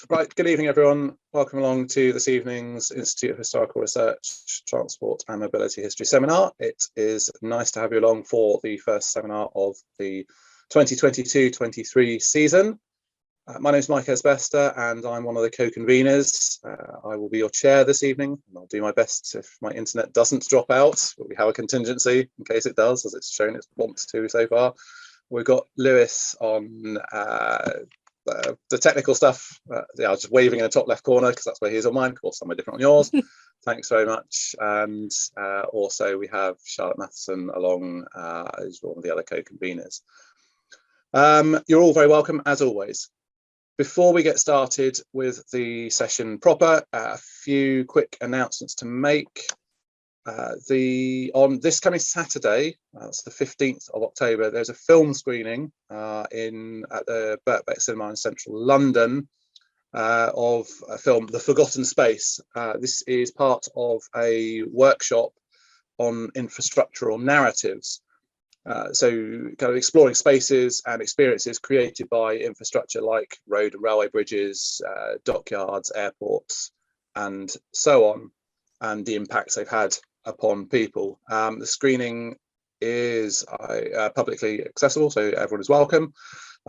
Right, good evening everyone. Welcome along to this evening's Institute of Historical Research, Transport and Mobility History seminar. It is nice to have you along for the first seminar of the 2022-23 season. My name is Mike Esbester and I'm one of the co-conveners. I will be your chair this evening and I'll do my best if my internet doesn't drop out, but we have a contingency in case it does, as it's shown its wants to so far. We've got Lewis on the technical stuff. Yeah, I was just waving in the top left corner because that's where he is on mine. Of course, somewhere different on yours. Thanks very much. And also we have Charlotte Matheson along as one of the other co-conveners. You're all very welcome as always. Before we get started with the session proper, a few quick announcements to make. On this coming Saturday, that's the 15th of October, there's a film screening at the Birkbeck Cinema in central London of a film, The Forgotten Space. This is part of a workshop on infrastructural narratives. So kind of exploring spaces and experiences created by infrastructure like road and railway bridges, dockyards, airports, and so on, and the impacts they've had upon people. The screening is publicly accessible, so everyone is welcome.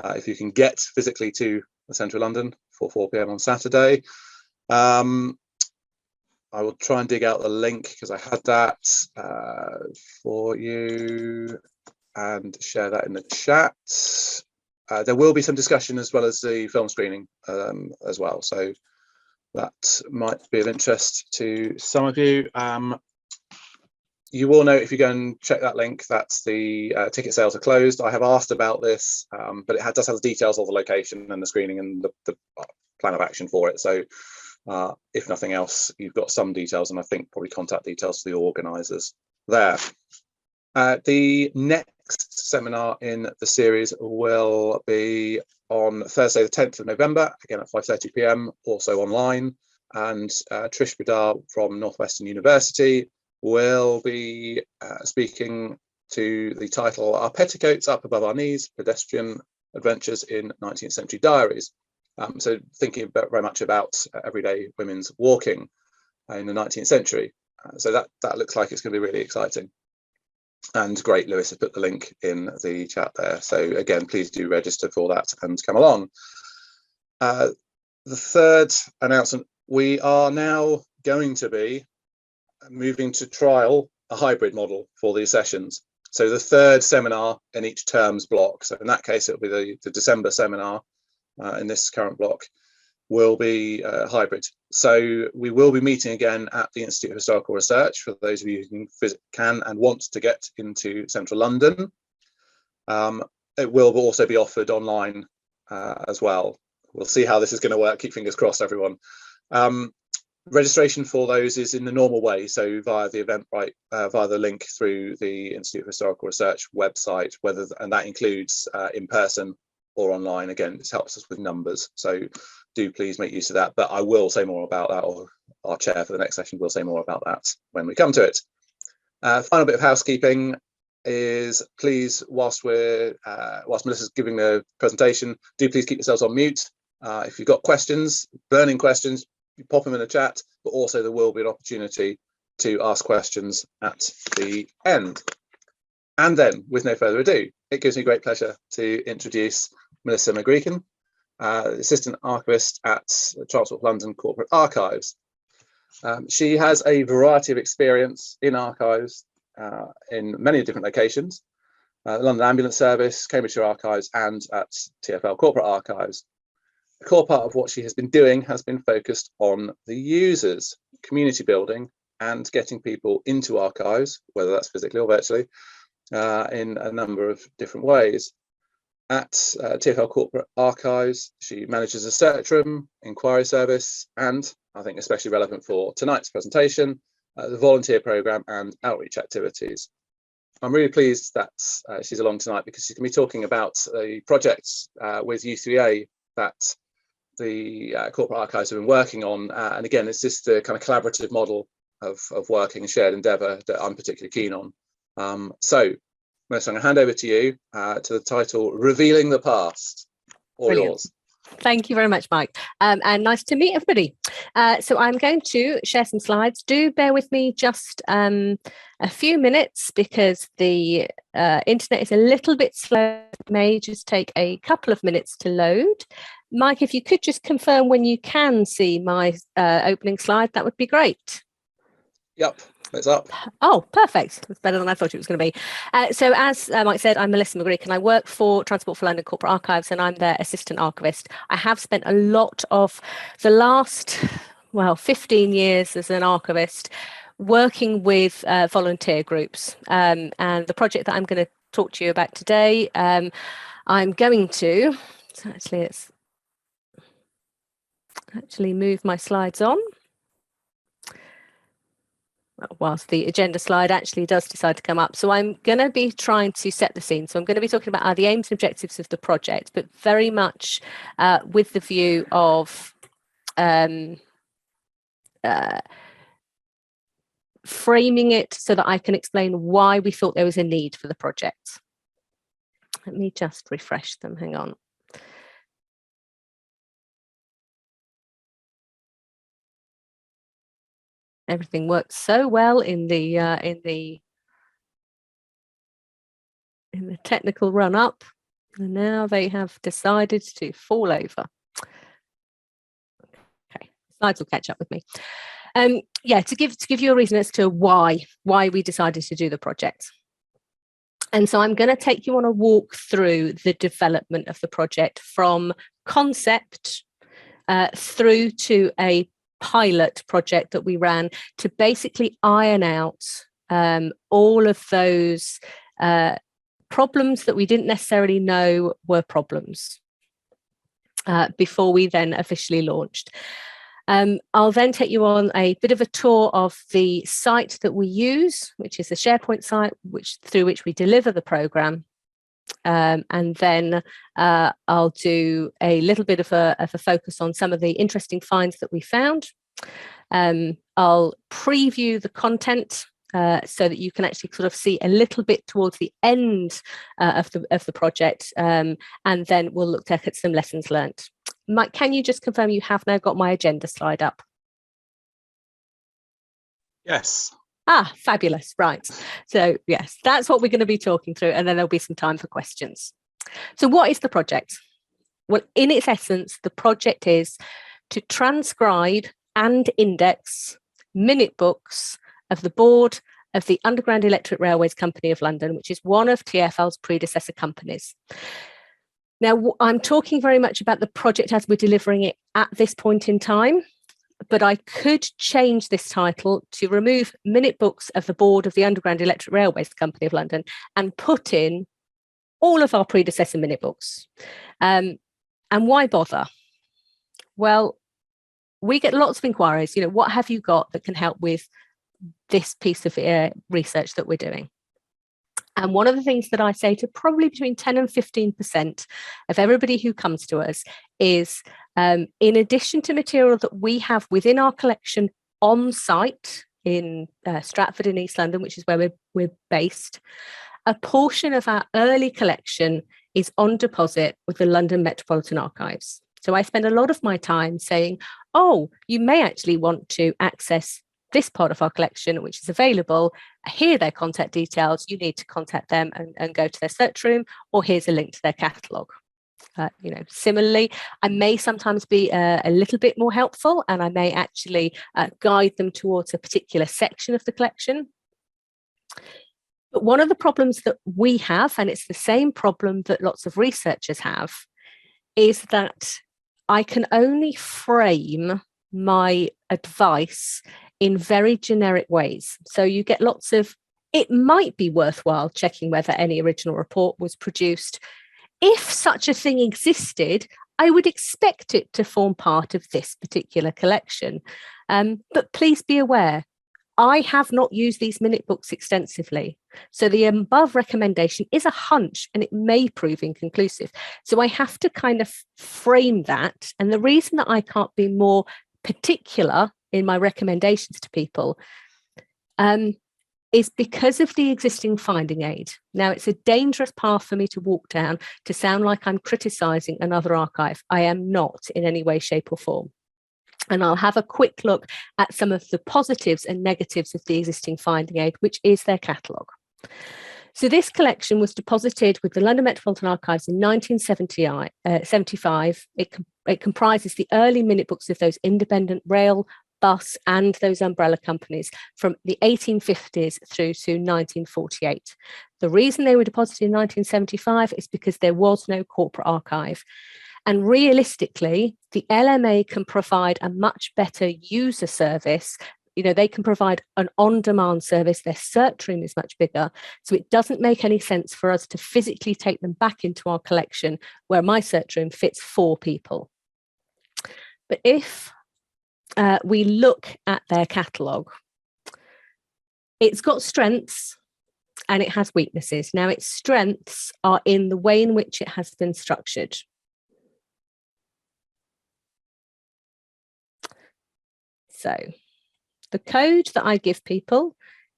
If you can get physically to central London for 4 p.m. on Saturday. I will try and dig out the link because I had that for you and share that in the chat. There will be some discussion as well as the film screening as well, so that might be of interest to some of you. You will know if you go and check that link that the ticket sales are closed. I have asked about this, but it does have the details of the location and the screening and the plan of action for it. So if nothing else, you've got some details, and I think probably contact details to the organisers there. The next seminar in the series will be on Thursday the 10th of November, again at 5:30 p.m, also online. And Trish Bidar from Northwestern University will be speaking to the title Are Petticoats Up Above Our Knees? Pedestrian Adventures in 19th Century Diaries. So thinking very much about everyday women's walking in the 19th century. So that looks like it's going to be really exciting. And great, Lewis has put the link in the chat there. So again, please do register for that and come along. The third announcement, we are now going to be moving to trial a hybrid model for these sessions. So the third seminar in each term's block. So in that case, it'll be the December seminar in this current block will be hybrid. So we will be meeting again at the Institute of Historical Research for those of you who can and want to get into central London. It will also be offered online as well. We'll see how this is going to work. Keep fingers crossed, everyone. Registration for those is in the normal way, so via the Eventbrite, via the link through the Institute of Historical Research website, and that includes in person or online. Again, this helps us with numbers, so do please make use of that. But I will say more about that, or our chair for the next session will say more about that when we come to it. Final bit of housekeeping is please, whilst Melissa's giving the presentation, do please keep yourselves on mute. If you've got questions, burning questions, you pop them in the chat, but also there will be an opportunity to ask questions at the end. And then, with no further ado, it gives me great pleasure to introduce Melissa McGreechan, Assistant Archivist at Transport London Corporate Archives. She has a variety of experience in archives in many different locations, the London Ambulance Service, Cambridgeshire Archives, and at TfL Corporate Archives. A core part of what she has been doing has been focused on the users, community building, and getting people into archives, whether that's physically or virtually, in a number of different ways. At TfL Corporate Archives, she manages a search room, inquiry service, and I think especially relevant for tonight's presentation, the volunteer programme and outreach activities. I'm really pleased that she's along tonight because she's going to be talking about the projects with U3A that the Corporate Archives have been working on, and again, it's just the kind of collaborative model of working and shared endeavour that I'm particularly keen on. So, Melissa, I'm going to hand over to you to the title "Revealing the Past." All yours. Thank you very much, Mike. And nice to meet everybody. So I'm going to share some slides. Do bear with me just a few minutes because the internet is a little bit slow. It may just take a couple of minutes to load. Mike, if you could just confirm when you can see my opening slide, that would be great. Yep. It's up. Oh, perfect. It's better than I thought it was going to be. So as Mike said, I'm Melissa McGreechan. I work for Transport for London Corporate Archives and I'm their assistant archivist. I have spent a lot of the last, 15 years as an archivist working with volunteer groups. And the project that I'm going to talk to you about today, I'm going to, so let's actually move my slides on. Whilst the agenda slide actually does decide to come up. So I'm going to be trying to set the scene. So I'm going to be talking about the aims and objectives of the project, but very much with the view of framing it so that I can explain why we thought there was a need for the project. Let me just refresh them. Hang on. Everything works so well in the technical run up, and now they have decided to fall over. Okay, slides will catch up with me. Yeah, to give you a reason as to why we decided to do the project. And so I'm going to take you on a walk through the development of the project from concept through to a pilot project that we ran to basically iron out all of those problems that we didn't necessarily know were problems before we then officially launched. I'll then take you on a bit of a tour of the site that we use, which is the SharePoint site, through which we deliver the program. And then I'll do a little bit of a focus on some of the interesting finds that we found. I'll preview the content so that you can actually sort of see a little bit towards the end of the project, and then we'll look at some lessons learned. Mike, can you just confirm you have now got my agenda slide up? Yes. Ah, fabulous. Right. So yes, that's what we're going to be talking through, and then there'll be some time for questions. So what is the project? Well, in its essence, the project is to transcribe and index minute books of the board of the Underground Electric Railways Company of London, which is one of TfL's predecessor companies. Now, I'm talking very much about the project as we're delivering it at this point in time, but I could change this title to remove minute books of the board of the Underground Electric Railways Company of London and put in all of our predecessor minute books. And why bother? Well, we get lots of inquiries, what have you got that can help with this piece of research that we're doing? And one of the things that I say to probably between 10 and 15% of everybody who comes to us is, in addition to material that we have within our collection on site in Stratford in East London, which is where we're based, a portion of our early collection is on deposit with the London Metropolitan Archives. So I spend a lot of my time saying, oh, you may actually want to access this part of our collection, which is available. Here are their contact details. You need to contact them and go to their search room, or here's a link to their catalogue. Similarly, I may sometimes be a little bit more helpful, and I may actually guide them towards a particular section of the collection. But one of the problems that we have, and it's the same problem that lots of researchers have, is that I can only frame my advice in very generic ways. So you get lots of, it might be worthwhile checking whether any original report was produced. If such a thing existed, I would expect it to form part of this particular collection. But please be aware, I have not used these minute books extensively. So the above recommendation is a hunch and it may prove inconclusive. So I have to kind of frame that. And the reason that I can't be more particular in my recommendations to people is because of the existing finding aid. Now, it's a dangerous path for me to walk down to sound like I'm criticising another archive. I am not in any way, shape or form. And I'll have a quick look at some of the positives and negatives of the existing finding aid, which is their catalogue. So this collection was deposited with the London Metropolitan Archives in 1975. It comprises the early minute books of those independent rail, bus and those umbrella companies from the 1850s through to 1948. The reason they were deposited in 1975 is because there was no corporate archive. And realistically, the LMA can provide a much better user service. You know, they can provide an on-demand service. Their search room is much bigger. So it doesn't make any sense for us to physically take them back into our collection where my search room fits 4 people. But if we look at their catalogue, it's got strengths and it has weaknesses. Now, its strengths are in the way in which it has been structured. So the code that I give people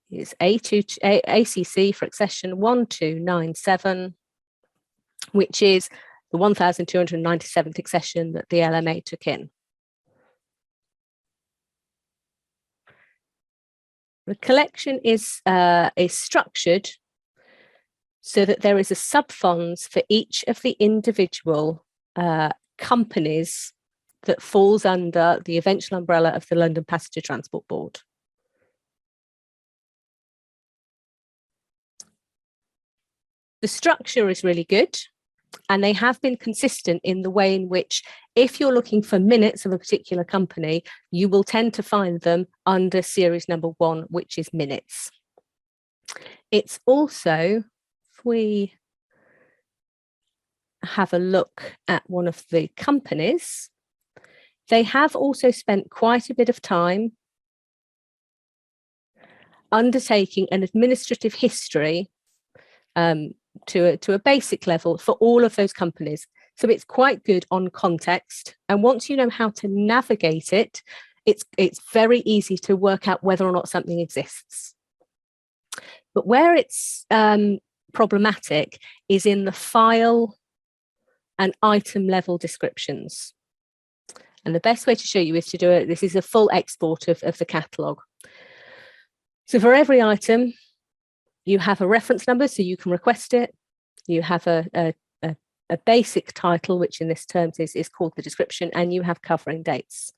is ACC for accession 1297, which is the 1297th accession that the LMA took in. The collection is structured so that there is a sub-funds for each of the individual companies that falls under the eventual umbrella of the London Passenger Transport Board. The structure is really good, and they have been consistent in the way in which, if you're looking for minutes of a particular company, you will tend to find them under series number 1, which is minutes. It's also, if we have a look at one of the companies, they have also spent quite a bit of time undertaking an administrative history to a basic level for all of those companies. So it's quite good on context. And once you know how to navigate it, it's very easy to work out whether or not something exists. But where it's problematic is in the file and item level descriptions. And the best way to show you is to do it. This is a full export of the catalogue. So for every item, you have a reference number, so you can request it. You have a basic title, which in this terms is called the description, and you have covering dates.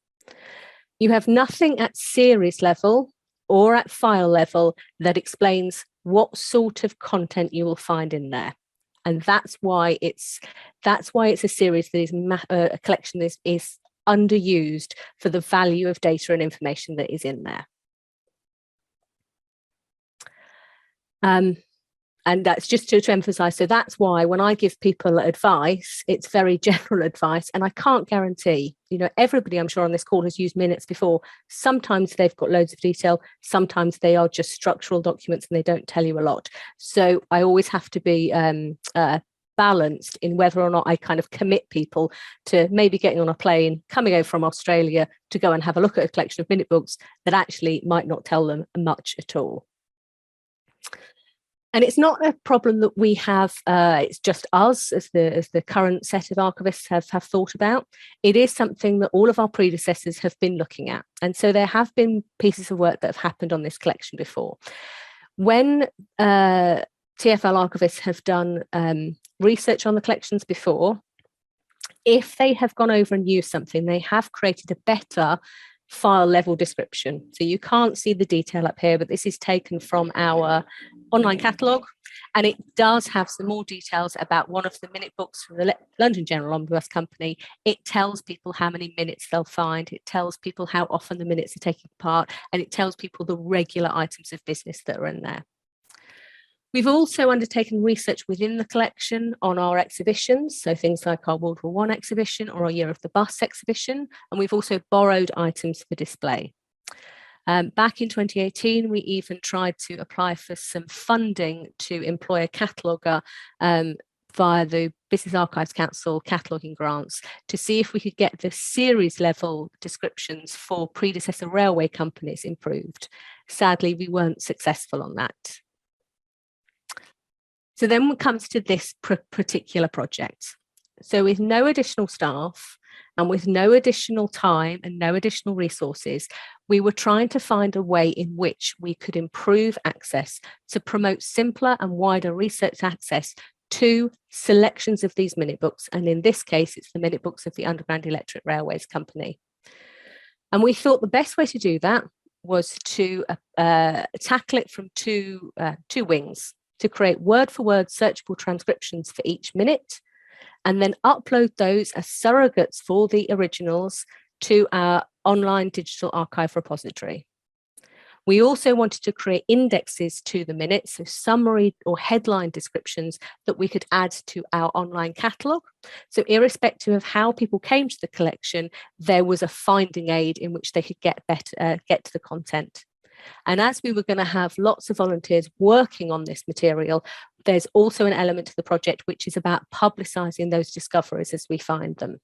You have nothing at series level or at file level that explains what sort of content you will find in there. And that's why it's a series that is a collection that is underused for the value of data and information that is in there. And that's just to emphasize. So that's why when I give people advice, it's very general advice, and I can't guarantee, you know, everybody I'm sure on this call has used minutes before. Sometimes they've got loads of detail. Sometimes they are just structural documents and they don't tell you a lot. So I always have to be balanced in whether or not I kind of commit people to maybe getting on a plane, coming over from Australia to go and have a look at a collection of minute books that actually might not tell them much at all. And it's not a problem that we have, it's just us as the current set of archivists have thought about. It is something that all of our predecessors have been looking at. And so there have been pieces of work that have happened on this collection before. When TfL archivists have done research on the collections before, if they have gone over and used something, they have created a better file level description. So you can't see the detail up here, but this is taken from our online catalogue, and it does have some more details about one of the minute books from the London General Omnibus Company. It tells people how many minutes they'll find, it tells people how often the minutes are taking part, and it tells people the regular items of business that are in there. We've also undertaken research within the collection on our exhibitions, so things like our World War I exhibition or our Year of the Bus exhibition, and we've also borrowed items for display. Back in 2018, we even tried to apply for some funding to employ a cataloguer via the Business Archives Council cataloguing grants to see if we could get the series level descriptions for predecessor railway companies improved. Sadly, we weren't successful on that. So then it comes to this particular project. So with no additional staff and with no additional time and no additional resources, we were trying to find a way in which we could improve access to promote simpler and wider research access to selections of these minute books. And in this case, it's the minute books of the Underground Electric Railways Company. And we thought the best way to do that was to tackle it from two wings, to create word-for-word searchable transcriptions for each minute, and then upload those as surrogates for the originals to our online digital archive repository. We also wanted to create indexes to the minutes, so summary or headline descriptions that we could add to our online catalogue. So irrespective of how people came to the collection, there was a finding aid in which they could get to the content. And as we were going to have lots of volunteers working on this material, there's also an element to the project which is about publicising those discoveries as we find them.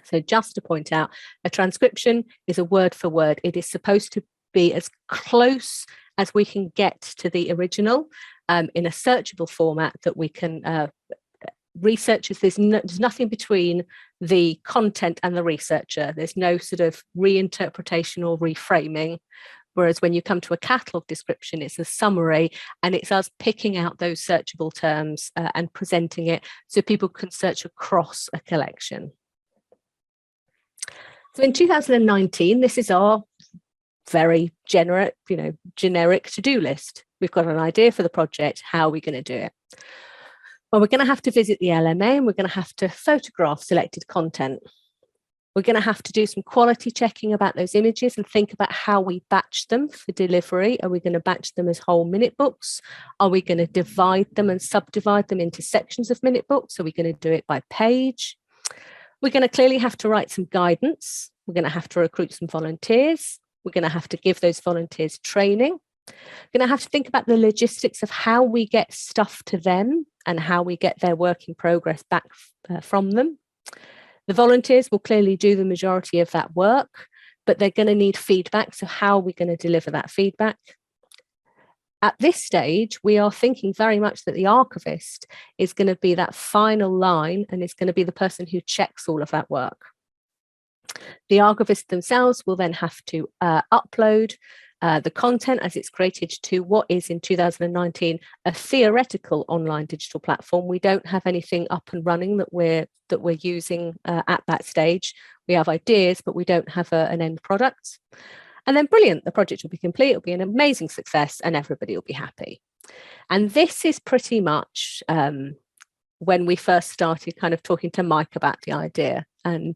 So just to point out, a transcription is a word for word. It is supposed to be as close as we can get to the original in a searchable format that we can researchers, there's nothing between the content and the researcher. There's no sort of reinterpretation or reframing. Whereas when you come to a catalogue description, it's a summary and it's us picking out those searchable terms and presenting it so people can search across a collection. So in 2019, this is our very generic to-do list. We've got an idea for the project. How are we going to do it? Well, we're going to have to visit the LMA and we're going to have to photograph selected content. We're going to have to do some quality checking about those images and think about how we batch them for delivery. Are we going to batch them as whole minute books? Are we going to divide them and subdivide them into sections of minute books? Are we going to do it by page? We're going to clearly have to write some guidance. We're going to have to recruit some volunteers. We're going to have to give those volunteers training. We're going to have to think about the logistics of how we get stuff to them and how we get their work in progress back from them. The volunteers will clearly do the majority of that work, but they're going to need feedback. So how are we going to deliver that feedback? At this stage, we are thinking very much that the archivist is going to be that final line and is going to be the person who checks all of that work. The archivists themselves will then have to upload the content as it's created to what is in 2019 a theoretical online digital platform. We don't have anything up and running that we're using at that stage. We have ideas, but we don't have an end product. And then brilliant, the project will be complete, it'll be an amazing success and everybody will be happy. And this is pretty much when we first started kind of talking to Mike about the idea. And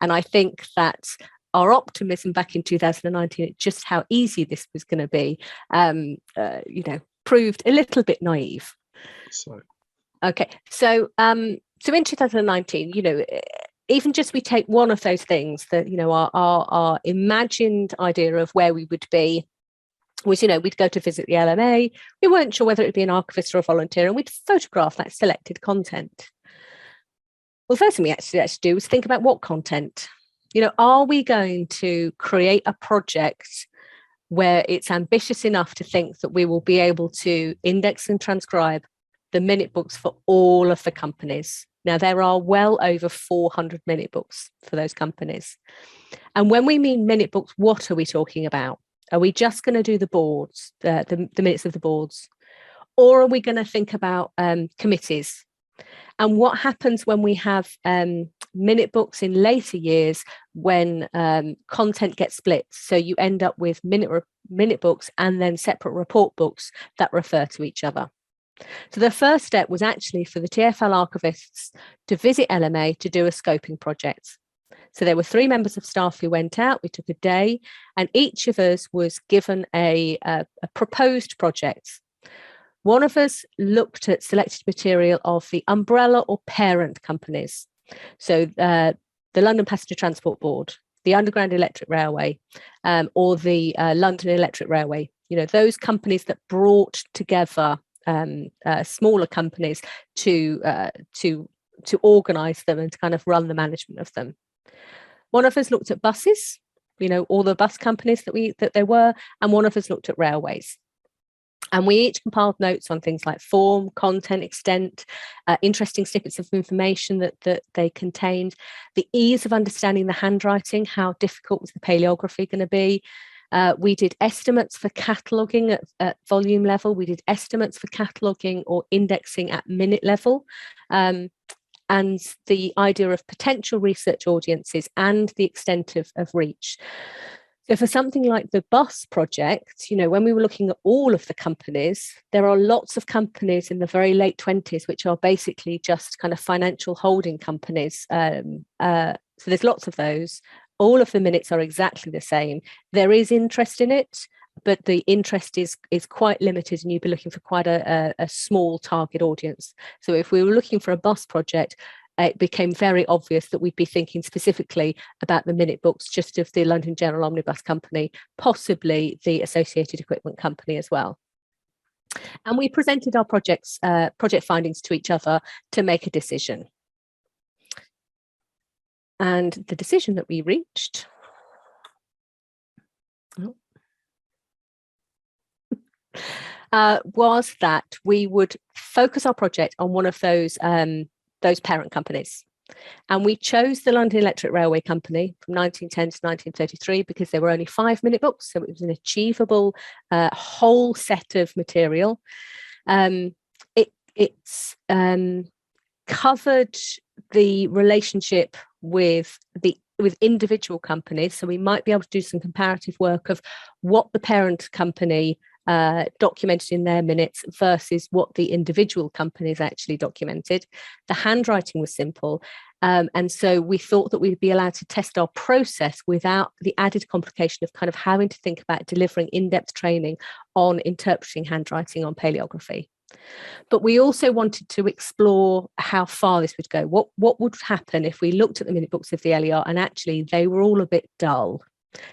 I think that our optimism back in 2019, just how easy this was going to be, proved a little bit naive. Okay, so in 2019, even just we take one of those things that, our imagined idea of where we would be was, we'd go to visit the LMA. We weren't sure whether it would be an archivist or a volunteer, and we'd photograph that selected content. Well, the first thing we actually had to do was think about what content. Are we going to create a project where it's ambitious enough to think that we will be able to index and transcribe the minute books for all of the companies? Now, there are well over 400 minute books for those companies. And when we mean minute books, what are we talking about? Are we just going to do the boards, the minutes of the boards? Or are we going to think about committees? And what happens when we have minute books in later years when content gets split? So you end up with minute books and then separate report books that refer to each other. So the first step was actually for the TfL archivists to visit LMA to do a scoping project. So there were 3 members of staff who went out. We took a day and each of us was given a proposed project. One of us looked at selected material of the umbrella or parent companies. So the London Passenger Transport Board, the Underground Electric Railway, or the London Electric Railway, those companies that brought together smaller companies to organise them and to kind of run the management of them. One of us looked at buses, all the bus companies that there were, and one of us looked at railways. And we each compiled notes on things like form, content, extent, interesting snippets of information that they contained, the ease of understanding the handwriting, how difficult was the paleography going to be. We did estimates for cataloguing at volume level. We did estimates for cataloguing or indexing at minute level. And the idea of potential research audiences and the extent of reach. So for something like the bus project, when we were looking at all of the companies, there are lots of companies in the very late 20s, which are basically just kind of financial holding companies. So there's lots of those. All of the minutes are exactly the same. There is interest in it, but the interest is quite limited, and you'd be looking for quite a small target audience. So if we were looking for a bus project, it became very obvious that we'd be thinking specifically about the minute books just of the London General Omnibus Company, possibly the Associated Equipment Company as well. And we presented our project findings to each other to make a decision. And the decision that we reached was that we would focus our project on one of those parent companies. And we chose the London Electric Railway Company from 1910 to 1933 because there were only 5 minute books, so it was an achievable whole set of material. It's covered the relationship with individual companies, so we might be able to do some comparative work of what the parent company documented in their minutes versus what the individual companies actually documented. The handwriting was simple, and so we thought that we'd be allowed to test our process without the added complication of kind of having to think about delivering in-depth training on interpreting handwriting on paleography. But we also wanted to explore how far this would go. What would happen if we looked at the minute books of the LER and actually they were all a bit dull?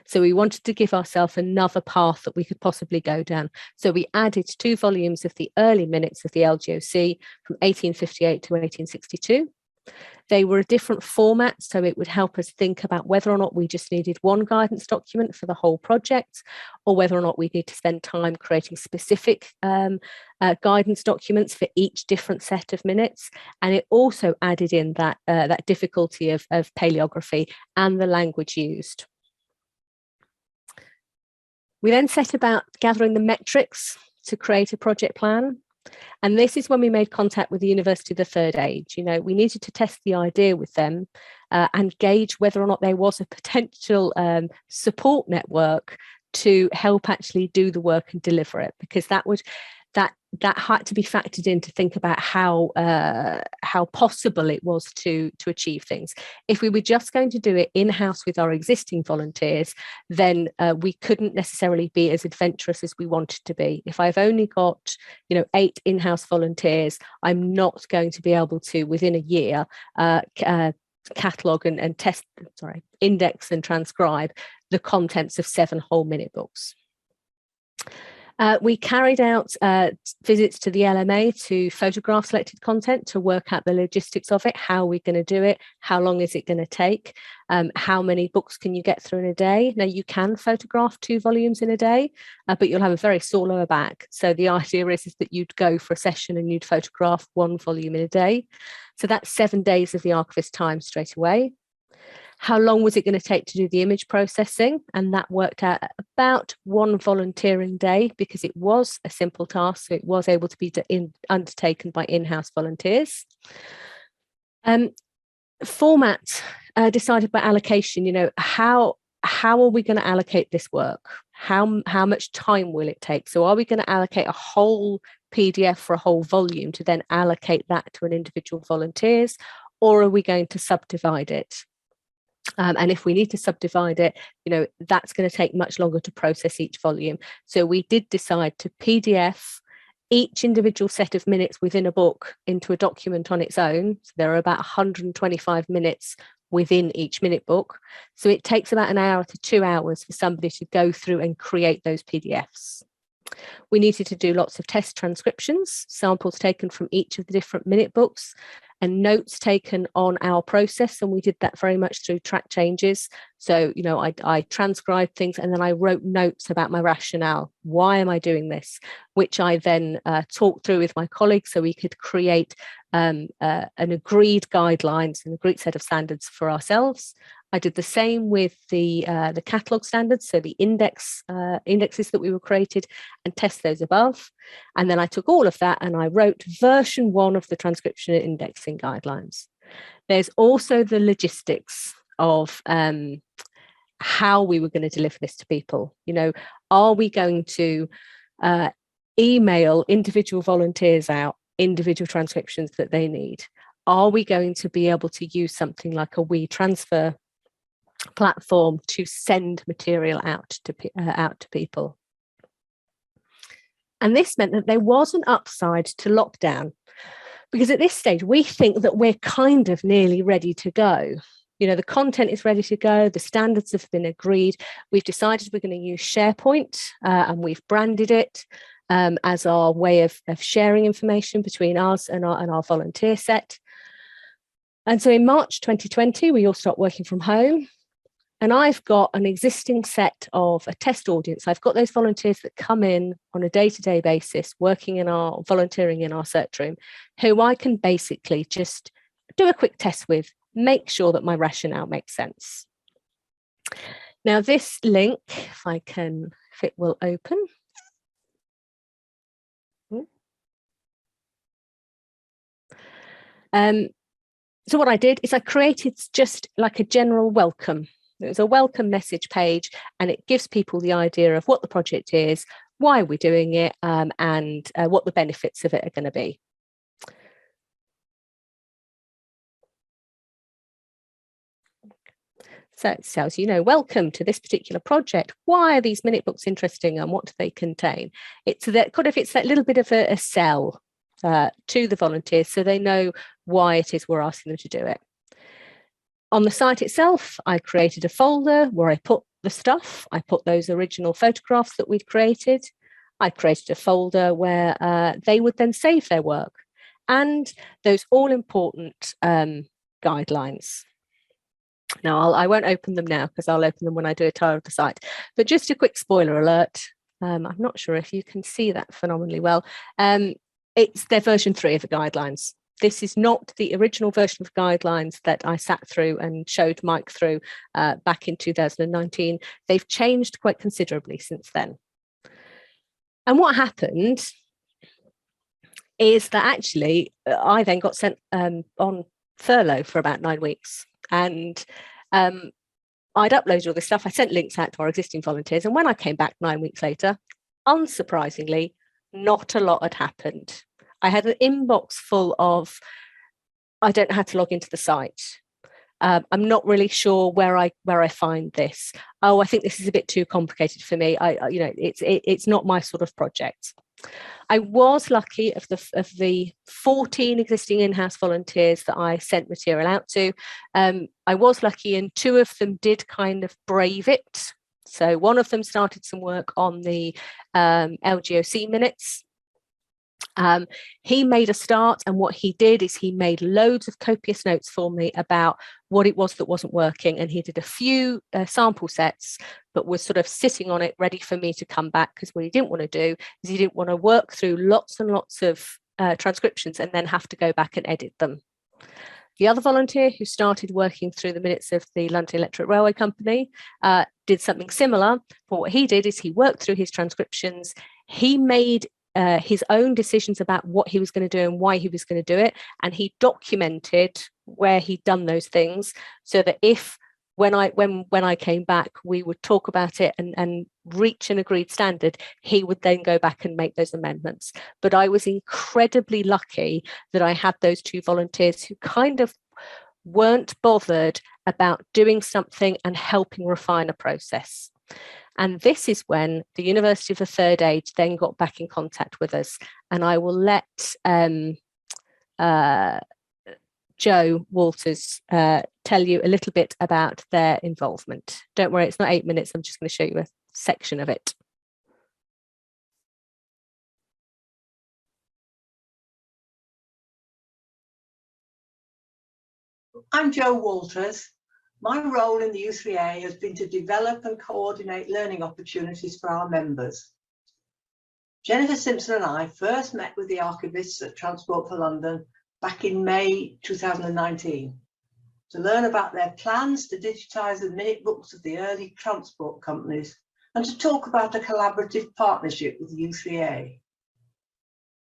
So we wanted to give ourselves another path that we could possibly go down. So we added 2 volumes of the early minutes of the LGOC from 1858 to 1862. They were a different format, so it would help us think about whether or not we just needed one guidance document for the whole project, or whether or not we need to spend time creating specific guidance documents for each different set of minutes. And it also added in that difficulty of paleography and the language used. We then set about gathering the metrics to create a project plan. And this is when we made contact with the University of the Third Age. We needed to test the idea with them and gauge whether or not there was a potential support network to help actually do the work and deliver it, because that had to be factored in to think about how possible it was to achieve things. If we were just going to do it in-house with our existing volunteers, then we couldn't necessarily be as adventurous as we wanted to be. If I've only got 8 in-house volunteers, I'm not going to be able to, within a year, catalogue and index and transcribe the contents of 7 whole minute books. We carried out visits to the LMA to photograph selected content to work out the logistics of it. How are we going to do it? How long is it going to take? How many books can you get through in a day? Now, you can photograph 2 volumes in a day, but you'll have a very sore lower back. So the idea is that you'd go for a session and you'd photograph 1 volume in a day. So that's 7 days of the archivist's time straight away. How long was it going to take to do the image processing? And that worked out about 1 volunteering day, because it was a simple task, so it was able to be undertaken by in-house volunteers. Format decided by allocation. How are we going to allocate this work? How much time will it take? So are we going to allocate a whole PDF for a whole volume to then allocate that to an individual volunteers, or are we going to subdivide it? And if we need to subdivide it, that's going to take much longer to process each volume. So we did decide to PDF each individual set of minutes within a book into a document on its own. So there are about 125 minutes within each minute book. So it takes about 1 hour to 2 hours for somebody to go through and create those PDFs. We needed to do lots of test transcriptions, samples taken from each of the different minute books, and notes taken on our process. And we did that very much through track changes. So, you know, I transcribed things and then I wrote notes about my rationale. Why am I doing this? Which I then talked through with my colleagues so we could create an agreed guidelines, an agreed set of standards for ourselves. I did the same with the catalogue standards, so the indexes that we were created, and test those above. And then I took all of that and I wrote version 1 of the transcription and indexing guidelines. There's also the logistics of how we were going to deliver this to people. You know, are we going to email individual volunteers out individual transcriptions that they need? Are we going to be able to use something like a WeTransfer platform to send material out to people? And this meant that there was an upside to lockdown, because at this stage we think that we're kind of nearly ready to go. You know, the content is ready to go, the standards have been agreed, we've decided we're going to use SharePoint, and we've branded it as our way of sharing information between us and our volunteer set. And so in March 2020 we all stopped working from home. And I've got an existing set of a test audience. I've got those volunteers that come in on a day-to-day basis, volunteering in our search room, who I can basically just do a quick test with, make sure that my rationale makes sense. Now this link, if it will open. So what I did is I created just like a general welcome. It was a welcome message page, and it gives people the idea of what the project is, why we're doing it, and what the benefits of it are going to be. So it tells you, welcome to this particular project. Why are these minute books interesting and what do they contain? It's that little bit of a sell to the volunteers so they know why it is we're asking them to do it. On the site itself, I created a folder where I put the stuff. I put those original photographs that we'd created. I created a folder where they would then save their work and those all-important guidelines. Now, I won't open them now because I'll open them when I do a tour of the site. But just a quick spoiler alert. I'm not sure if you can see that phenomenally well. It's their version 3 of the guidelines. This is not the original version of guidelines that I sat through and showed Mike through back in 2019. They've changed quite considerably since then. And what happened is that actually I then got sent on furlough for about 9 weeks. And I'd uploaded all this stuff. I sent links out to our existing volunteers. And when I came back 9 weeks later, unsurprisingly, not a lot had happened. I had an inbox full of, I don't know how to log into the site. I'm not really sure where I find this. Oh, I think this is a bit too complicated for me. It's not my sort of project. I was lucky of the 14 existing in-house volunteers that I sent material out to. I was lucky, and 2 of them did kind of brave it. So one of them started some work on the LGOC minutes. He made a start, and what he did is he made loads of copious notes for me about what it was that wasn't working, and he did a few sample sets, but was sort of sitting on it ready for me to come back, because what he didn't want to do is he didn't want to work through lots and lots of transcriptions and then have to go back and edit them. The other volunteer who started working through the minutes of the London Electric Railway Company did something similar, but what he did is he worked through his transcriptions. He made his own decisions about what he was going to do and why he was going to do it, and he documented where he'd done those things, so that if when I came back we would talk about it and reach an agreed standard, he would then go back and make those amendments. But I was incredibly lucky that I had those 2 volunteers who kind of weren't bothered about doing something and helping refine a process. And this is when the University of the Third Age then got back in contact with us. And I will let Joe Walters tell you a little bit about their involvement. Don't worry, it's not 8 minutes. I'm just going to show you a section of it. I'm Jo Walters. My role in the U3A has been to develop and coordinate learning opportunities for our members. Jennifer Simpson and I first met with the archivists at Transport for London back in May 2019 to learn about their plans to digitise the minute books of the early transport companies and to talk about a collaborative partnership with the U3A.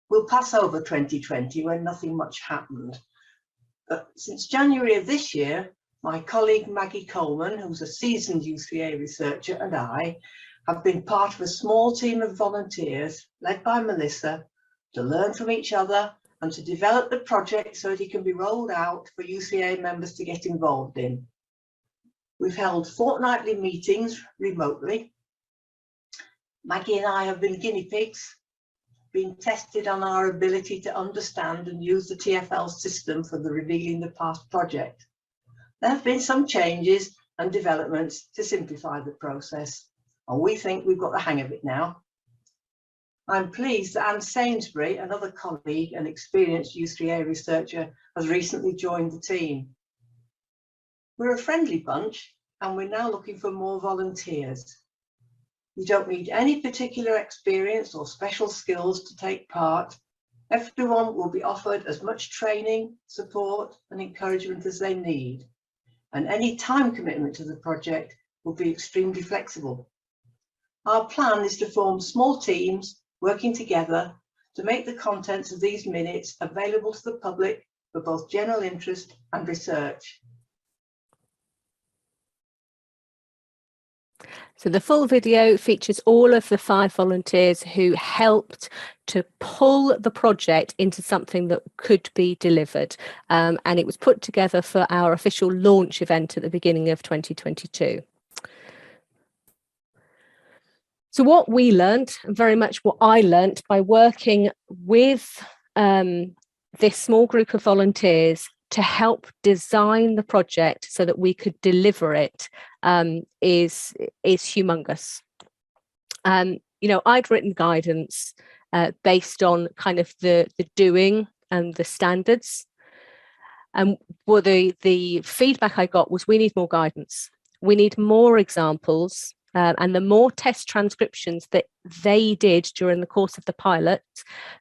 We'll pass over 2020 when nothing much happened. But since January of this year, my colleague Maggie Coleman, who's a seasoned U3A researcher, and I have been part of a small team of volunteers led by Melissa to learn from each other and to develop the project so that it can be rolled out for U3A members to get involved in. We've held fortnightly meetings remotely. Maggie and I have been guinea pigs, being tested on our ability to understand and use the TfL system for the Revealing the Past project. There have been some changes and developments to simplify the process, and we think we've got the hang of it now. I'm pleased that Anne Sainsbury, another colleague and experienced U3A researcher, has recently joined the team. We're a friendly bunch, and we're now looking for more volunteers. You don't need any particular experience or special skills to take part. Everyone will be offered as much training, support, and encouragement as they need. And any time commitment to the project will be extremely flexible. Our plan is to form small teams working together to make the contents of these minutes available to the public for both general interest and research. So the full video features all of the 5 volunteers who helped to pull the project into something that could be delivered. And it was put together for our official launch event at the beginning of 2022. So what we learned, and very much what I learned by working with this small group of volunteers to help design the project so that we could deliver it, is humongous. You know, I'd written guidance based on kind of the doing and the standards. And well, the feedback I got was, we need more guidance. We need more examples. And the more test transcriptions that they did during the course of the pilot,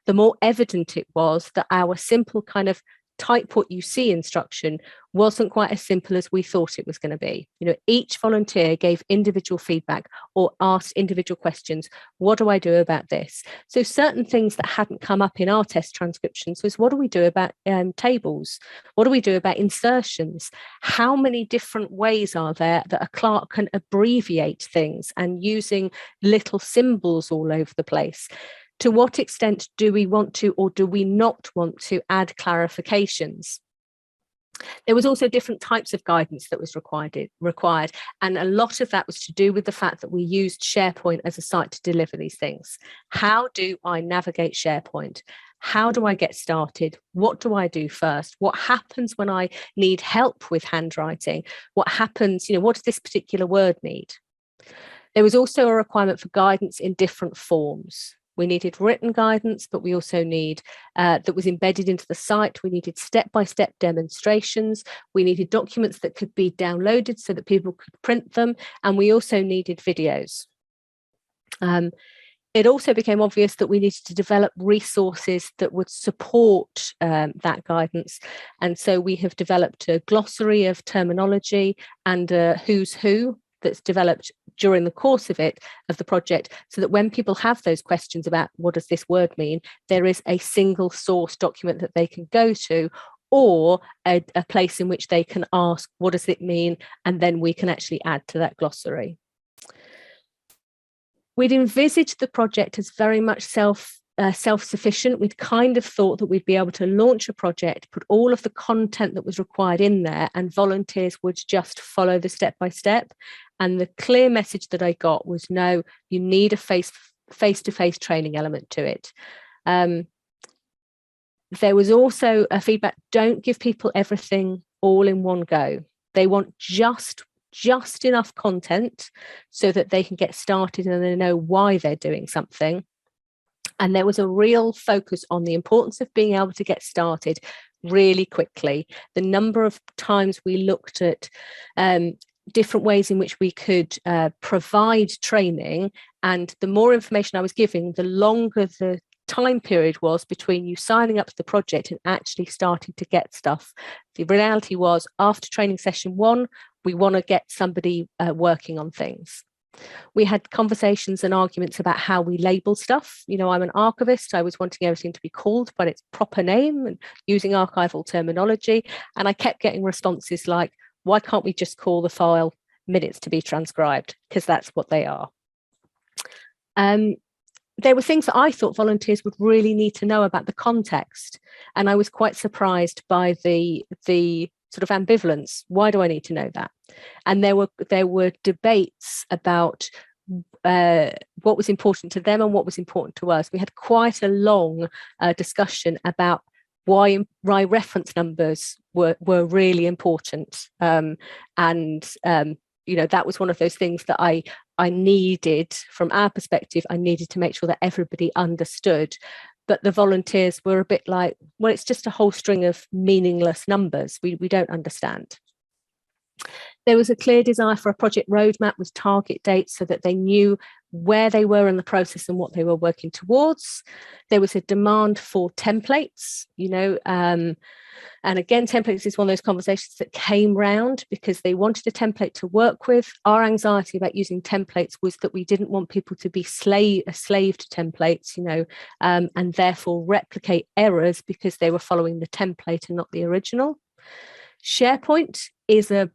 the more evident it was that our simple kind of type what you see instruction wasn't quite as simple as we thought it was going to be. You know, each volunteer gave individual feedback or asked individual questions. What do I do about this? So certain things that hadn't come up in our test transcriptions was, what do we do about tables? What do we do about insertions? How many different ways are there that a clerk can abbreviate things and using little symbols all over the place? To what extent do we want to, or do we not want to, add clarifications? There was also different types of guidance that was required, and a lot of that was to do with the fact that we used SharePoint as a site to deliver these things. How do I navigate SharePoint? How do I get started? What do I do first? What happens when I need help with handwriting? What happens, you know, what does this particular word need? There was also a requirement for guidance in different forms. We needed written guidance, but we also need that was embedded into the site. We needed step-by-step demonstrations. We needed documents that could be downloaded so that people could print them. And we also needed videos. It also became obvious that we needed to develop resources that would support that guidance. And so we have developed a glossary of terminology and a who's who that's developed during the course of the project, so that when people have those questions about what does this word mean, there is a single source document that they can go to, or a place in which they can ask, what does it mean? And then we can actually add to that glossary. We'd envisaged the project as very much self-sufficient. We'd kind of thought that we'd be able to launch a project, put all of the content that was required in there, and volunteers would just follow the step-by-step. And the clear message that I got was, no, you need a face-to-face training element to it. There was also a feedback, don't give people everything all in one go. They want just enough content so that they can get started and they know why they're doing something. And there was a real focus on the importance of being able to get started really quickly. The number of times we looked at different ways in which we could provide training, and the more information I was giving, the longer the time period was between you signing up to the project and actually starting to get stuff. The reality was, after training session 1, we want to get somebody working on things. We had conversations and arguments about how we label stuff. You know, I'm an archivist. I was wanting everything to be called by its proper name and using archival terminology. And I kept getting responses like, why can't we just call the file minutes to be transcribed? Because that's what they are. There were things that I thought volunteers would really need to know about the context. And I was quite surprised by the sort of ambivalence. Why do I need to know that? And there were debates about what was important to them and what was important to us. We had quite a long discussion about why reference numbers were really important. You know, that was one of those things that I needed, from our perspective, I needed to make sure that everybody understood. But the volunteers were a bit like, well, it's just a whole string of meaningless numbers. We don't understand. There was a clear desire for a project roadmap with target dates so that they knew where they were in the process and what they were working towards. There was a demand for templates, you know, and again, templates is one of those conversations that came round because they wanted a template to work with. Our anxiety about using templates was that we didn't want people to be a slave to templates, you know, and therefore replicate errors because they were following the template and not the original. SharePoint is a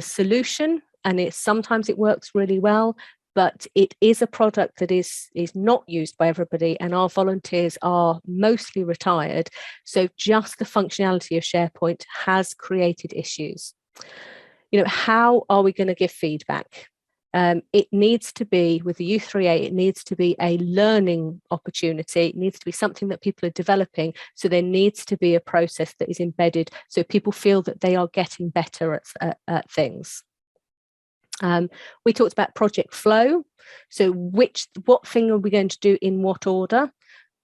solution, and sometimes it works really well, but it is a product that is not used by everybody, and our volunteers are mostly retired. So just the functionality of SharePoint has created issues. You know, how are we going to give feedback? It needs to be, with the U3A, it needs to be a learning opportunity. It needs to be something that people are developing. So there needs to be a process that is embedded so people feel that they are getting better at things. We talked about project flow. So what thing are we going to do in what order?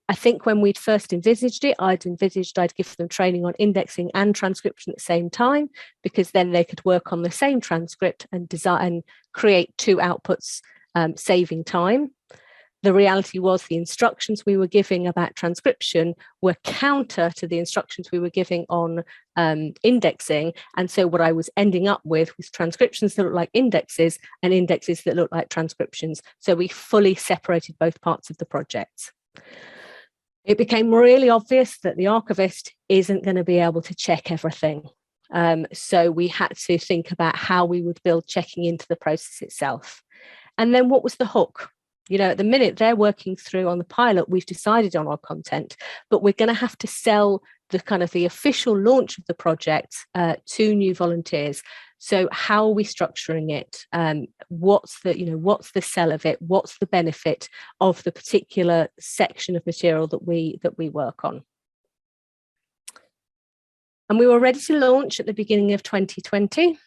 I think when we'd first envisaged it, I'd give them training on indexing and transcription at the same time, because then they could work on the same transcript and design and create 2 outputs, saving time. The reality was the instructions we were giving about transcription were counter to the instructions we were giving on indexing. And so what I was ending up with was transcriptions that look like indexes and indexes that look like transcriptions. So we fully separated both parts of the project. It became really obvious that the archivist isn't going to be able to check everything. So we had to think about how we would build checking into the process itself. And then what was the hook? You know, at the minute they're working through on the pilot, we've decided on our content, but we're going to have to sell the official launch of the project to new volunteers. So how are we structuring it? What's the sell of it? What's the benefit of the particular section of material that we work on? And we were ready to launch at the beginning of 2020.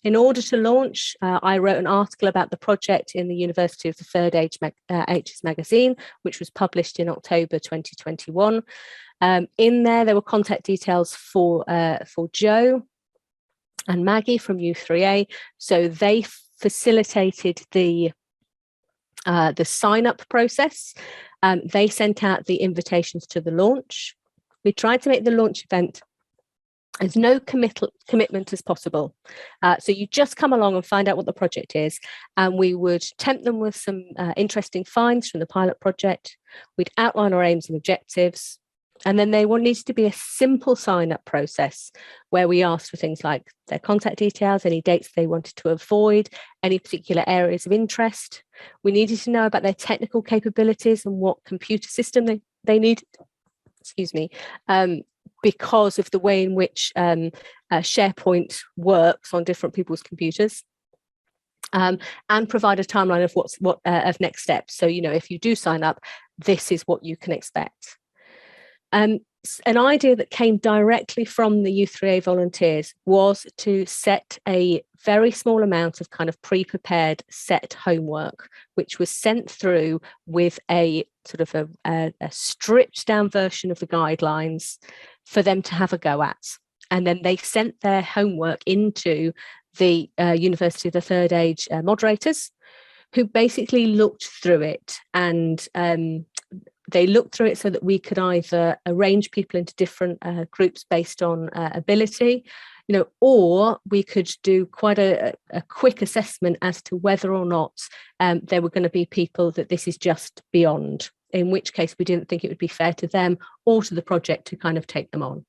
In order to launch, I wrote an article about the project in the University of the Third Ages magazine, which was published in October 2021. In there were contact details for Joe and Maggie from U3A. So they facilitated the sign-up process. They sent out the invitations to the launch. We tried to make the launch event as no commitment as possible. So you just come along and find out what the project is, and we would tempt them with some interesting finds from the pilot project. We'd outline our aims and objectives, and then there needs to be a simple sign-up process where we asked for things like their contact details, any dates they wanted to avoid, any particular areas of interest. We needed to know about their technical capabilities and what computer system they needed. Excuse me. Because of the way in which SharePoint works on different people's computers, and provide a timeline of of next steps. So, you know, if you do sign up, this is what you can expect. an idea that came directly from the U3A volunteers was to set a very small amount of kind of pre-prepared set homework, which was sent through with a sort of a stripped down version of the guidelines for them to have a go at. And then they sent their homework into the University of the Third Age moderators, who basically looked through it, and they looked through it so that we could either arrange people into different groups based on ability, or we could do quite a quick assessment as to whether or not there were going to be people that this is just beyond, in which case we didn't think it would be fair to them or to the project to kind of take them on.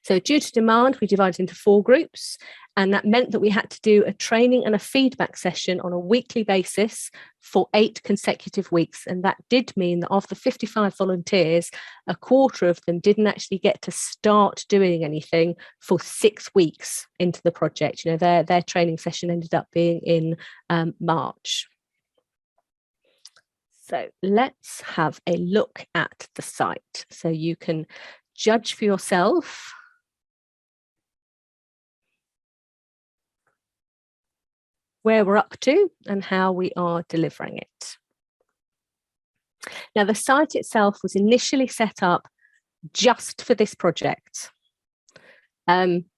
So due to demand, we divided into 4 groups, and that meant that we had to do a training and a feedback session on a weekly basis for 8 consecutive weeks. And that did mean that of the 55 volunteers, a quarter of them didn't actually get to start doing anything for 6 weeks into the project. Their training session ended up being in March. So let's have a look at the site so you can judge for yourself where we're up to and how we are delivering it. Now, the site itself was initially set up just for this project.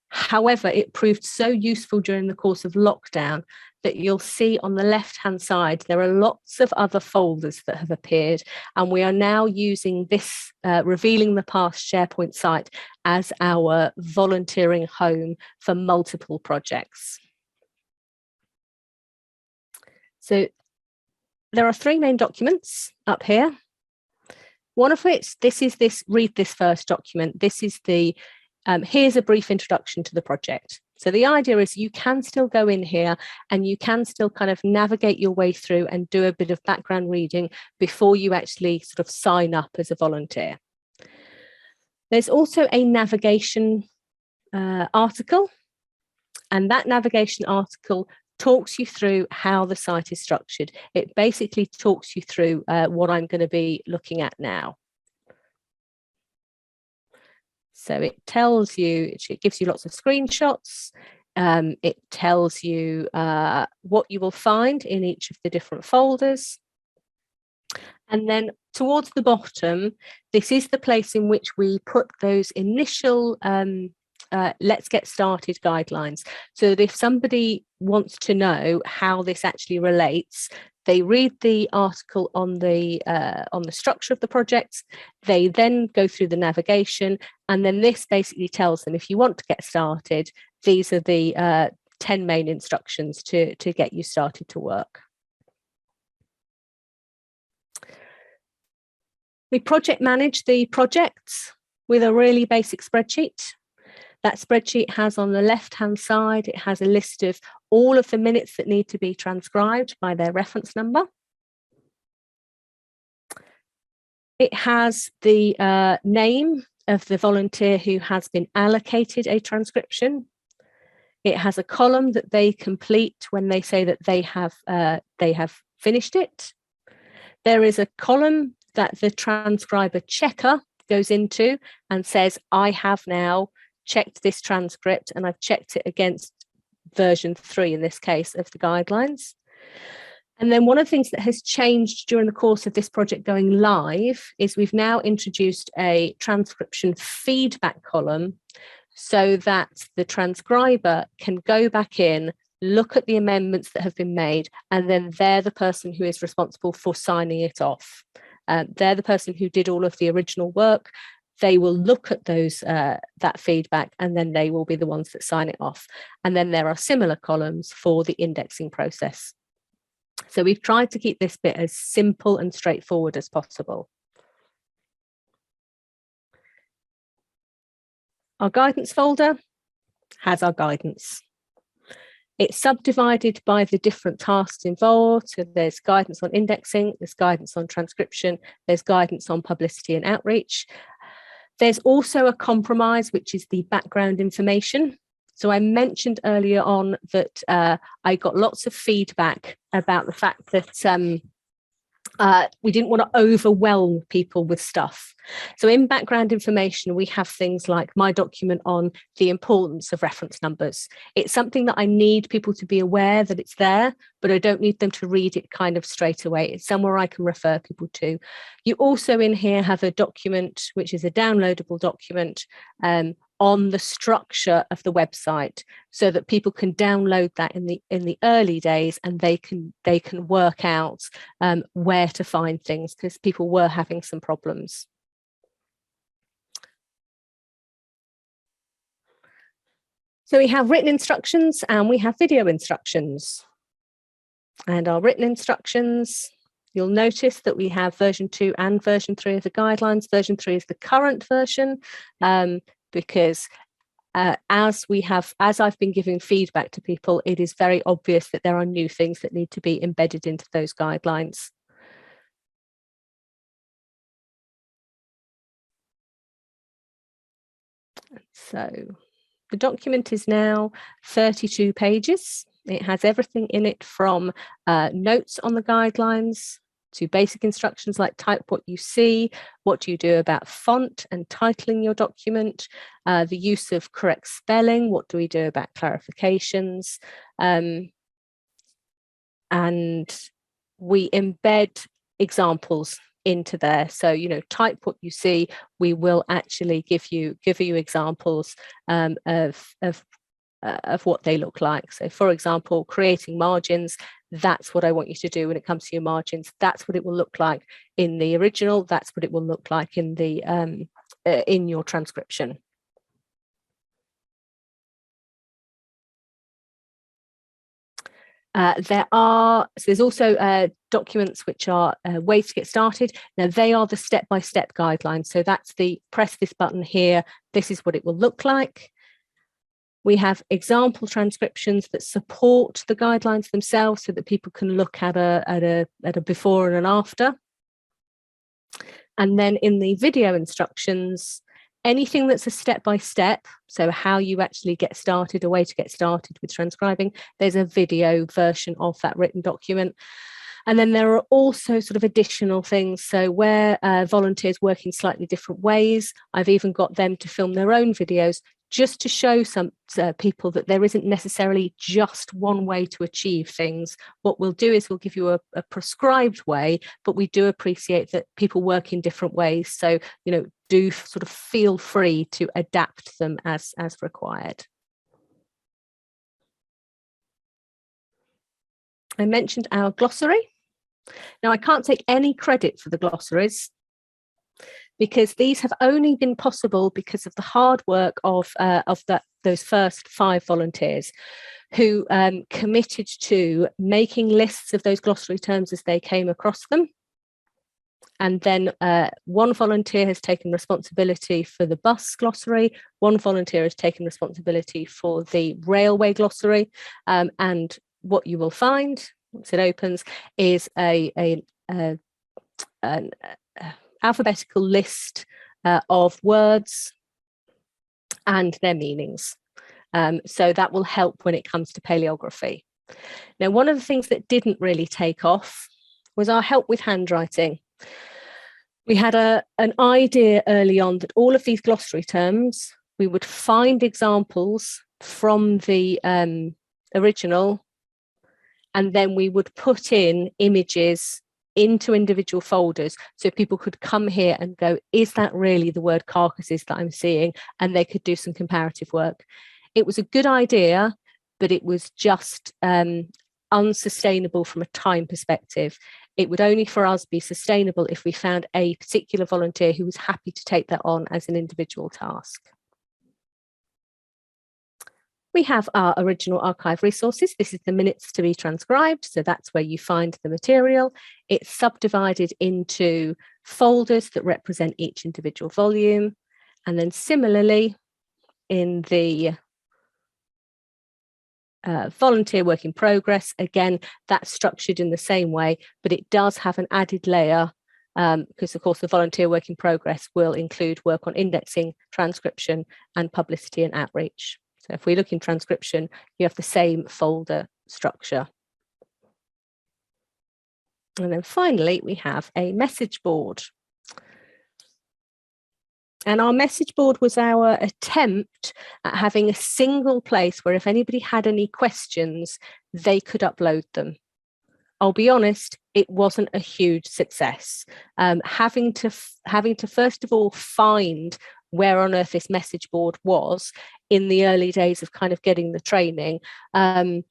However, it proved so useful during the course of lockdown that you'll see on the left-hand side, there are lots of other folders that have appeared, and we are now using this Revealing the Past SharePoint site as our volunteering home for multiple projects. So there are 3 main documents up here. One of which, read this first document. This is the here's a brief introduction to the project. So the idea is you can still go in here and you can still kind of navigate your way through and do a bit of background reading before you actually sort of sign up as a volunteer. There's also a navigation article, and that navigation article talks you through how the site is structured. It basically talks you through what I'm going to be looking at now. So it tells you, it gives you lots of screenshots. It tells you what you will find in each of the different folders. And then towards the bottom, this is the place in which we put those initial let's get started guidelines. So that if somebody wants to know how this actually relates, they read the article on the structure of the project. They then go through the navigation, and then this basically tells them if you want to get started, these are the 10 main instructions to get you started to work. We project manage the projects with a really basic spreadsheet. That spreadsheet has on the left-hand side, it has a list of all of the minutes that need to be transcribed by their reference number. It has the name of the volunteer who has been allocated a transcription. It has a column that they complete when they say that they have finished it. There is a column that the transcriber checker goes into and says, I have now checked this transcript and I've checked it against version 3 in this case of the guidelines. And then one of the things that has changed during the course of this project going live is we've now introduced a transcription feedback column so that the transcriber can go back in, look at the amendments that have been made, and then they're the person who is responsible for signing it off. They're the person who did all of the original work. They will look at those that feedback, and then they will be the ones that sign it off. And then there are similar columns for the indexing process. So we've tried to keep this bit as simple and straightforward as possible. Our guidance folder has our guidance. It's subdivided by the different tasks involved. So there's guidance on indexing, there's guidance on transcription, there's guidance on publicity and outreach. There's also a compromise, which is the background information. So I mentioned earlier on that I got lots of feedback about the fact that we didn't want to overwhelm people with stuff. So in background information, we have things like my document on the importance of reference numbers. It's something that I need people to be aware that it's there, but I don't need them to read it kind of straight away. It's somewhere I can refer people to. You also in here have a document, which is a downloadable document on the structure of the website, so that people can download that in the early days, and they can work out where to find things, because people were having some problems. So we have written instructions and we have video instructions. And our written instructions, you'll notice that we have version 2 and version 3 of the guidelines. Version 3 is the current version, because as I've been giving feedback to people, it is very obvious that there are new things that need to be embedded into those guidelines. So the document is now 32 pages. It has everything in it from notes on the guidelines to basic instructions like type what you see, what do you do about font and titling your document, the use of correct spelling, what do we do about clarifications, and we embed examples into there. So, you know, type what you see, we will actually give you examples of what they look like. So for example, creating margins, that's what I want you to do when it comes to your margins. That's what it will look like in the original. That's what it will look like in the in your transcription. There's also documents which are ways to get started. Now they are the step-by-step guidelines. So that's the press this button here. This is what it will look like. We have example transcriptions that support the guidelines themselves, so that people can look at a before and an after. And then in the video instructions, anything that's a step-by-step, so how you actually get started, a way to get started with transcribing, there's a video version of that written document. And then there are also sort of additional things. So where volunteers work in slightly different ways, I've even got them to film their own videos, just to show some people that there isn't necessarily just one way to achieve things. What we'll do is we'll give you a prescribed way, but we do appreciate that people work in different ways. So, you know, do sort of feel free to adapt them as required. I mentioned our glossary. Now, I can't take any credit for the glossaries, because these have only been possible because of the hard work of those first 5 volunteers who committed to making lists of those glossary terms as they came across them. And then one volunteer has taken responsibility for the bus glossary, one volunteer has taken responsibility for the railway glossary, and what you will find once it opens is an alphabetical list of words and their meanings. So that will help when it comes to paleography. Now, one of the things that didn't really take off was our help with handwriting. We had an idea early on that all of these glossary terms, we would find examples from the original, and then we would put in images into individual folders, so people could come here and go, is that really the word carcasses that I'm seeing? And they could do some comparative work. It was a good idea, but it was just unsustainable from a time perspective. It would only for us be sustainable if we found a particular volunteer who was happy to take that on as an individual task. We have our original archive resources. This is the minutes to be transcribed. So that's where you find the material. It's subdivided into folders that represent each individual volume. And then similarly, in the volunteer work in progress, again, that's structured in the same way, but it does have an added layer because, of course, the volunteer work in progress will include work on indexing, transcription, and publicity and outreach. So if we look in transcription, you have the same folder structure. And then finally, we have a message board. And our message board was our attempt at having a single place where if anybody had any questions, they could upload them. I'll be honest, it wasn't a huge success. Having to first of all find where on earth this message board was in the early days of kind of getting the training, and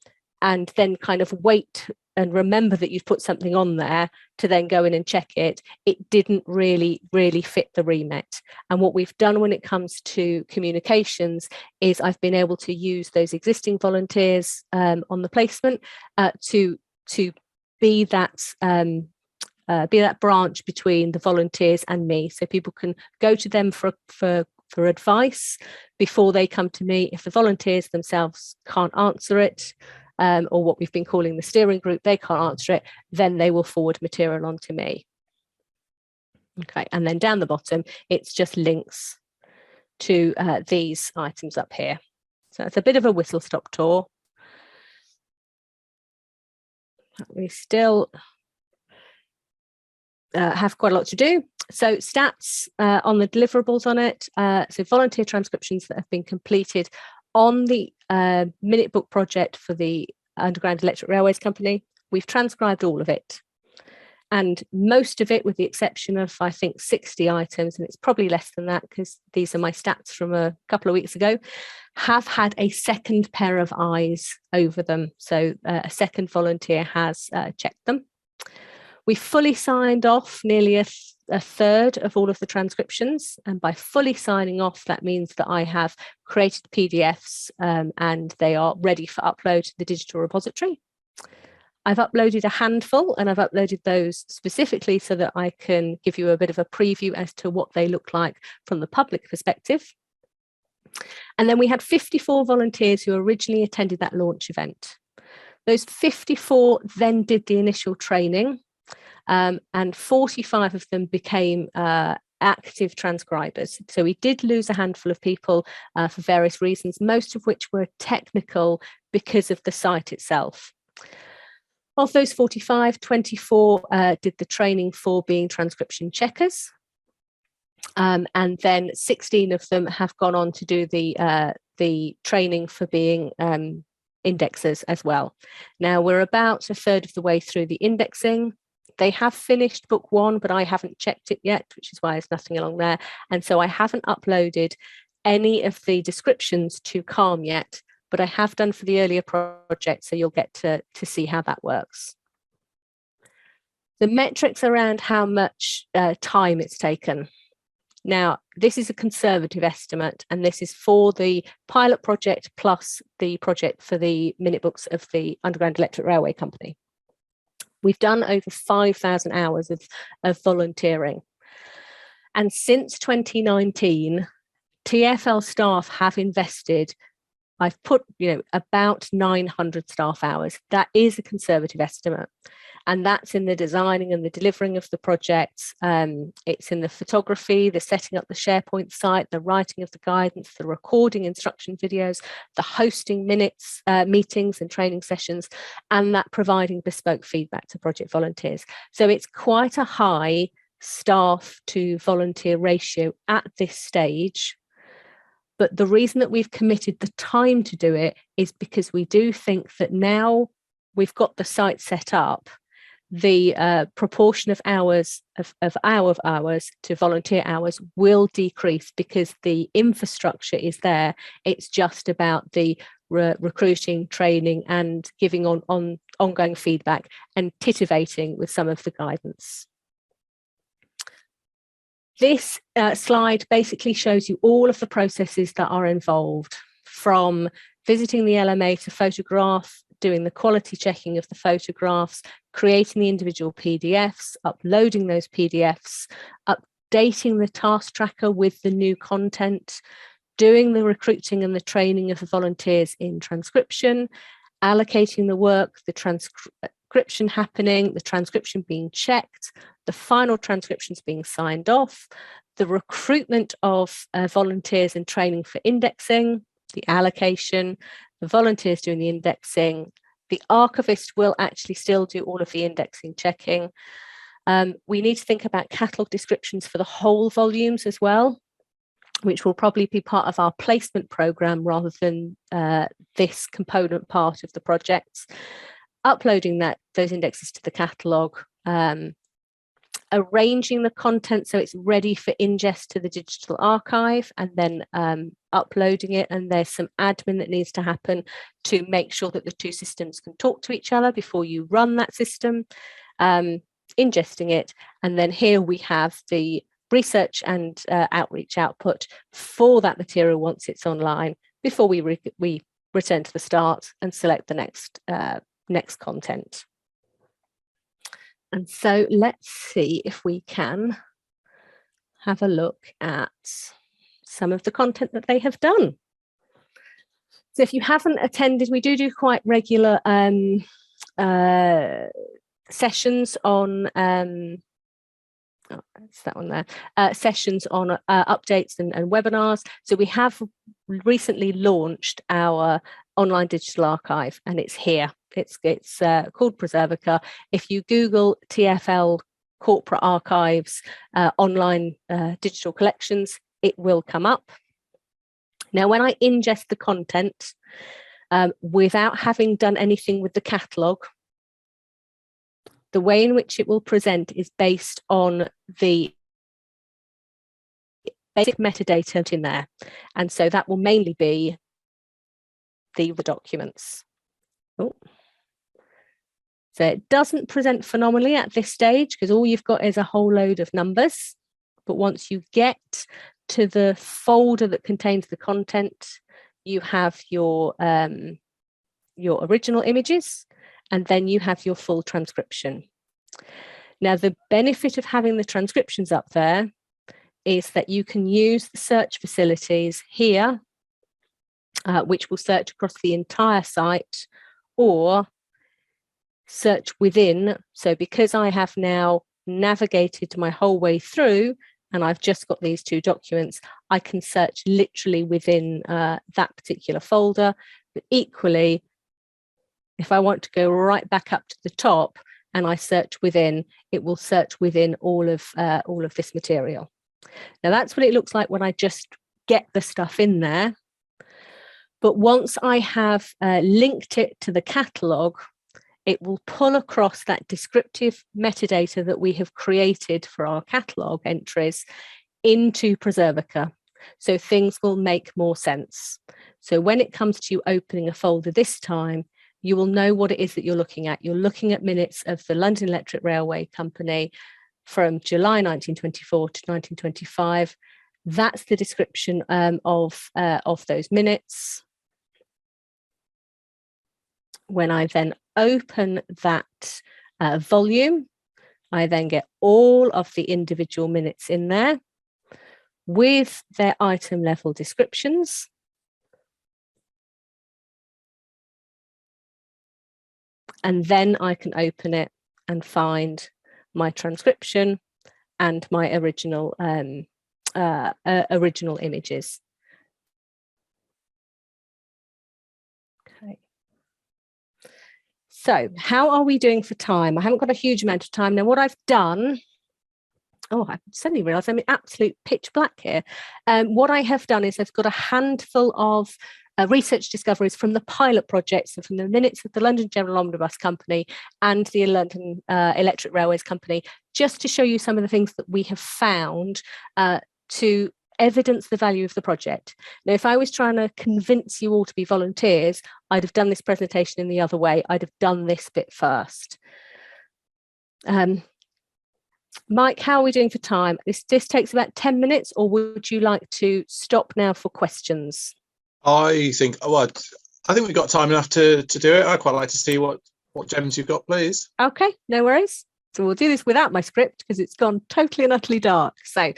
then kind of wait and remember that you've put something on there to then go in and check it, it didn't really fit the remit. And what we've done when it comes to communications is I've been able to use those existing volunteers on the placement to be that branch between the volunteers and me, so people can go to them for advice before they come to me. If the volunteers themselves can't answer it, or what we've been calling the steering group, they can't answer it, then they will forward material on to me. Okay, and then down the bottom, it's just links to these items up here. So it's a bit of a whistle-stop tour. We still have quite a lot to do. So stats on the deliverables on it. So volunteer transcriptions that have been completed on the minute book project for the Underground Electric Railways Company. We've transcribed all of it. And most of it, with the exception of, I think, 60 items, and it's probably less than that because these are my stats from a couple of weeks ago, have had a second pair of eyes over them. So a second volunteer has checked them. We fully signed off nearly a third of all of the transcriptions. And by fully signing off, that means that I have created PDFs and they are ready for upload to the digital repository. I've uploaded a handful, and I've uploaded those specifically so that I can give you a bit of a preview as to what they look like from the public perspective. And then we had 54 volunteers who originally attended that launch event. Those 54 then did the initial training, and 45 of them became active transcribers. So we did lose a handful of people for various reasons, most of which were technical because of the site itself. Of those 45, 24 did the training for being transcription checkers. And then 16 of them have gone on to do the training for being indexers as well. Now we're about a third of the way through the indexing. They have finished book one, but I haven't checked it yet, which is why there's nothing along there. And so I haven't uploaded any of the descriptions to Calm yet, but I have done for the earlier project, so you'll get to see how that works. The metrics around how much time it's taken. Now, this is a conservative estimate, and this is for the pilot project plus the project for the minute books of the Underground Electric Railway Company. We've done over 5,000 hours of volunteering. And since 2019, TfL staff have invested, I've put, about 900 staff hours. That is a conservative estimate. And that's in the designing and the delivering of the projects. It's in the photography, the setting up the SharePoint site, the writing of the guidance, the recording instruction videos, the hosting minutes, meetings and training sessions, and that providing bespoke feedback to project volunteers. So it's quite a high staff to volunteer ratio at this stage. But the reason that we've committed the time to do it is because we do think that now we've got the site set up, the proportion of hours hours to volunteer hours will decrease because the infrastructure is there. It's just about the recruiting, training, and giving ongoing feedback and titivating with some of the guidance. This slide basically shows you all of the processes that are involved, from visiting the LMA to photograph, doing the quality checking of the photographs, creating the individual PDFs, uploading those PDFs, updating the task tracker with the new content, doing the recruiting and the training of the volunteers in transcription, allocating the work, the transcription happening, the transcription being checked, the final transcriptions being signed off, the recruitment of volunteers and training for indexing, the allocation, the volunteers doing the indexing, The archivist will actually still do all of the indexing checking. We need to think about catalogue descriptions for the whole volumes as well, which will probably be part of our placement programme rather than this component part of the project. Uploading those indexes to the catalogue, arranging the content so it's ready for ingest to the digital archive, and then uploading it. And there's some admin that needs to happen to make sure that the two systems can talk to each other before you run that system, ingesting it. And then here we have the research and outreach output for that material once it's online, before we return to the start and select the next content. And so let's see if we can have a look at some of the content that they have done. So if you haven't attended, we do quite regular sessions on it's that one there, sessions on updates and webinars. So we have recently launched our online digital archive, and it's here. It's called Preservica. If you Google TfL Corporate Archives online digital collections, it will come up. Now, when I ingest the content without having done anything with the catalogue, the way in which it will present is based on the basic metadata in there. And so that will mainly be the documents. Oh. So it doesn't present phenomenally at this stage because all you've got is a whole load of numbers. But once you get to the folder that contains the content, you have your original images, and then you have your full transcription. Now, the benefit of having the transcriptions up there is that you can use the search facilities here, which will search across the entire site, or search within. So because I have now navigated my whole way through and I've just got these two documents, I can search literally within that particular folder. But equally, if I want to go right back up to the top and I search within, it will search within all of this material. Now that's what it looks like when I just get the stuff in there. But once I have linked it to the catalogue, it will pull across that descriptive metadata that we have created for our catalogue entries into Preservica. So things will make more sense. So when it comes to you opening a folder this time, you will know what it is that you're looking at. You're looking at minutes of the London Electric Railway Company from July 1924 to 1925. That's the description of those minutes. When I then open that volume, I then get all of the individual minutes in there with their item level descriptions. And then I can open it and find my transcription and my original original images. Okay. So how are we doing for time? I haven't got a huge amount of time. Now what I've done, oh, I suddenly realised I'm in absolute pitch black here. What I have done is I've got a handful of research discoveries from the pilot projects and from the minutes of the London General Omnibus Company and the London Electric Railways Company, just to show you some of the things that we have found to evidence the value of the project. Now, if I was trying to convince you all to be volunteers, I'd have done this presentation in the other way. I'd have done this bit first. Mike, how are we doing for time? This takes about 10 minutes, or would you like to stop now for questions? I think we've got time enough to do it. I'd quite like to see what gems you've got, please. Okay, no worries. So we'll do this without my script because it's gone totally and utterly dark. So,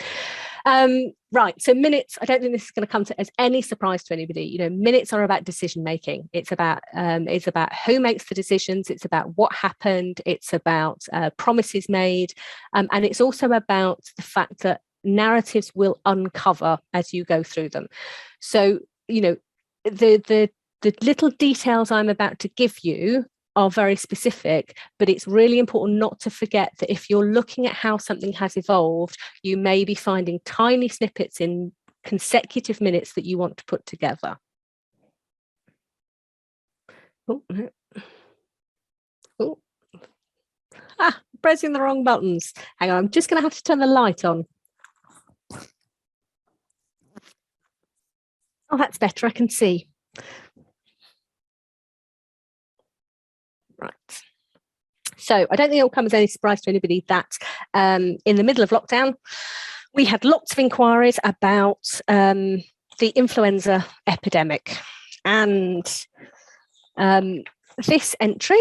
right. So minutes, I don't think this is going to come as any surprise to anybody. You know, minutes are about decision making. It's about who makes the decisions. It's about what happened. It's about promises made. And it's also about the fact that narratives will uncover as you go through them. So, you know, the little details I'm about to give you are very specific, but it's really important not to forget that if you're looking at how something has evolved, you may be finding tiny snippets in consecutive minutes that you want to put together. Oh, no. Oh. Pressing the wrong buttons. Hang on, I'm just going to have to turn the light on. Oh, that's better, I can see. Right. So I don't think it will come as any surprise to anybody that in the middle of lockdown, we had lots of inquiries about the influenza epidemic. And this entry,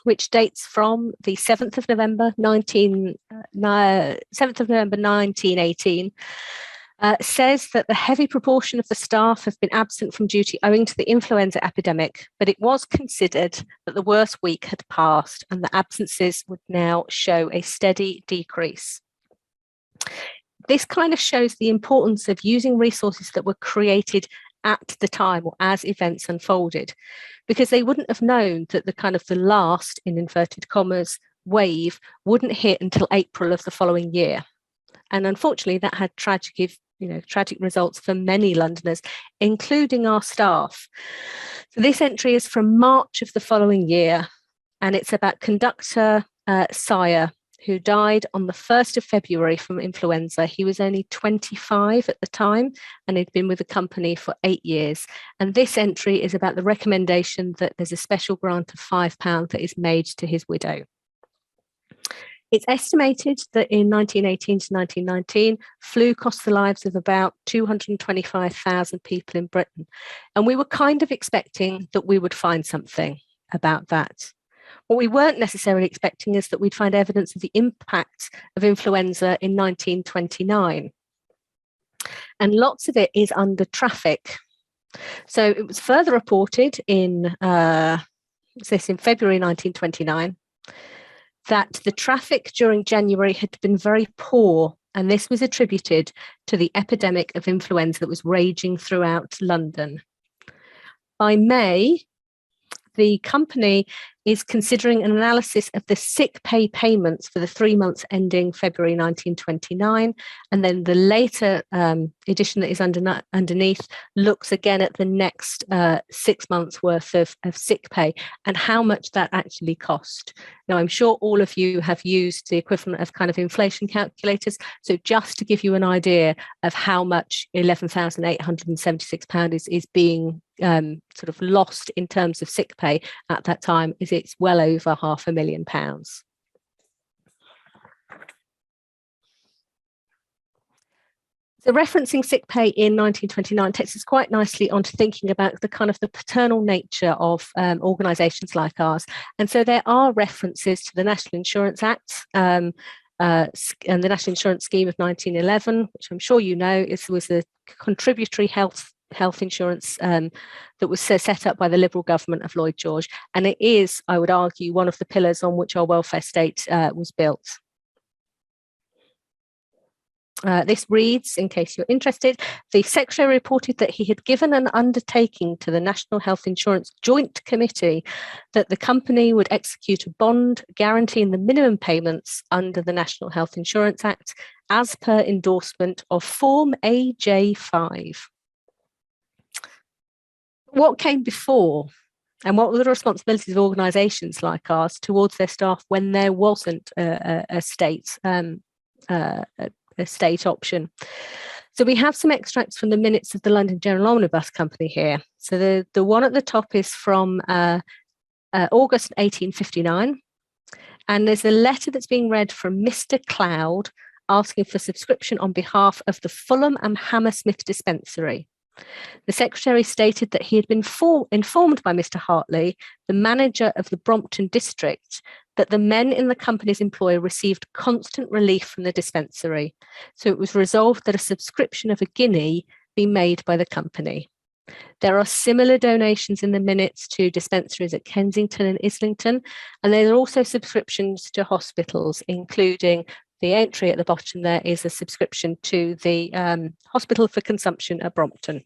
which dates from the 7th of November 1918, says that the heavy proportion of the staff have been absent from duty owing to the influenza epidemic, but it was considered that the worst week had passed and the absences would now show a steady decrease. This kind of shows the importance of using resources that were created at the time or as events unfolded, because they wouldn't have known that the kind of the last, in inverted commas, wave wouldn't hit until April of the following year. And unfortunately, that had tragic results for many Londoners, including our staff. So this entry is from March of the following year, and it's about conductor Sire, who died on the 1st of February from influenza. He was only 25 at the time, and he'd been with the company for 8 years. And this entry is about the recommendation that there's a special grant of £5 that is made to his widow. It's estimated that in 1918 to 1919, flu cost the lives of about 225,000 people in Britain. And we were kind of expecting that we would find something about that. What we weren't necessarily expecting is that we'd find evidence of the impact of influenza in 1929. And lots of it is under traffic. So it was further reported in February 1929, that the traffic during January had been very poor, and this was attributed to the epidemic of influenza that was raging throughout London. By May, the company is considering an analysis of the sick pay payments for the 3 months ending February 1929, and then the later edition that is underneath looks again at the next 6 months worth of sick pay and how much that actually cost. Now, I'm sure all of you have used the equivalent of kind of inflation calculators, so just to give you an idea of how much £11,876 is being sort of lost in terms of sick pay at that time, is it's well over £500,000. So referencing sick pay in 1929 takes us quite nicely onto thinking about the kind of the paternal nature of organisations like ours. And so there are references to the National Insurance Act and the National Insurance Scheme of 1911, which I'm sure you know was a contributory health insurance that was set up by the Liberal government of Lloyd George. And it is, I would argue, one of the pillars on which our welfare state was built. This reads, in case you're interested, the Secretary reported that he had given an undertaking to the National Health Insurance Joint Committee that the company would execute a bond guaranteeing the minimum payments under the National Health Insurance Act as per endorsement of Form AJ5. What came before, and what were the responsibilities of organisations like ours towards their staff when there wasn't a state option? So we have some extracts from the minutes of the London General Omnibus Company here. So the one at the top is from August 1859, and there's a letter that's being read from Mr. Cloud asking for subscription on behalf of the Fulham and Hammersmith Dispensary. The Secretary stated that he had been informed by Mr. Hartley, the manager of the Brompton district, that the men in the company's employ received constant relief from the dispensary. So it was resolved that a subscription of £1 be made by the company. There are similar donations in the minutes to dispensaries at Kensington and Islington, and there are also subscriptions to hospitals, including the entry at the bottom there is a subscription to the Hospital for Consumption at Brompton.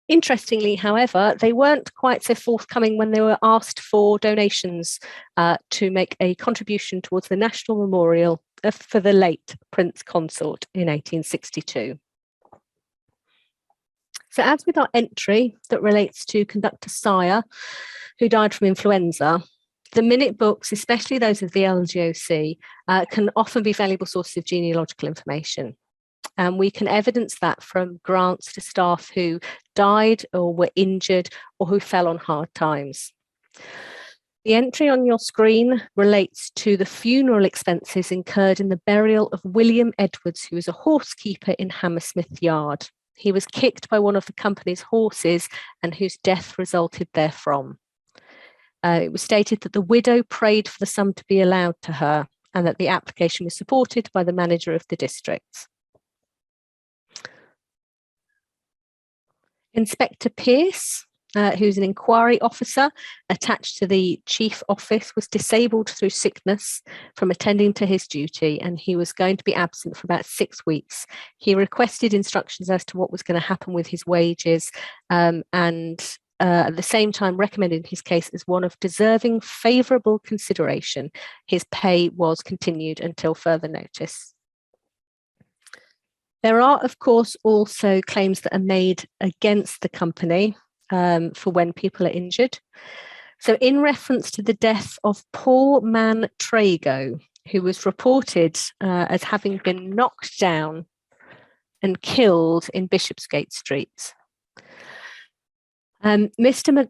Interestingly, however, they weren't quite so forthcoming when they were asked for donations to make a contribution towards the National Memorial for the late Prince Consort in 1862. So as with our entry that relates to Conductor Sire, who died from influenza, the minute books, especially those of the LGOC, can often be valuable sources of genealogical information. And we can evidence that from grants to staff who died or were injured or who fell on hard times. The entry on your screen relates to the funeral expenses incurred in the burial of William Edwards, who was a horsekeeper in Hammersmith Yard. He was kicked by one of the company's horses and whose death resulted therefrom. It was stated that the widow prayed for the sum to be allowed to her and that the application was supported by the manager of the district. Inspector Pearce, who's an inquiry officer attached to the chief office, was disabled through sickness from attending to his duty, and he was going to be absent for about 6 weeks. He requested instructions as to what was going to happen with his wages, and at the same time recommended his case as one of deserving favourable consideration. His pay was continued until further notice. There are, of course, also claims that are made against the company for when people are injured. So in reference to the death of Paul Man Trago, who was reported as having been knocked down and killed in Bishopsgate Street. Mr.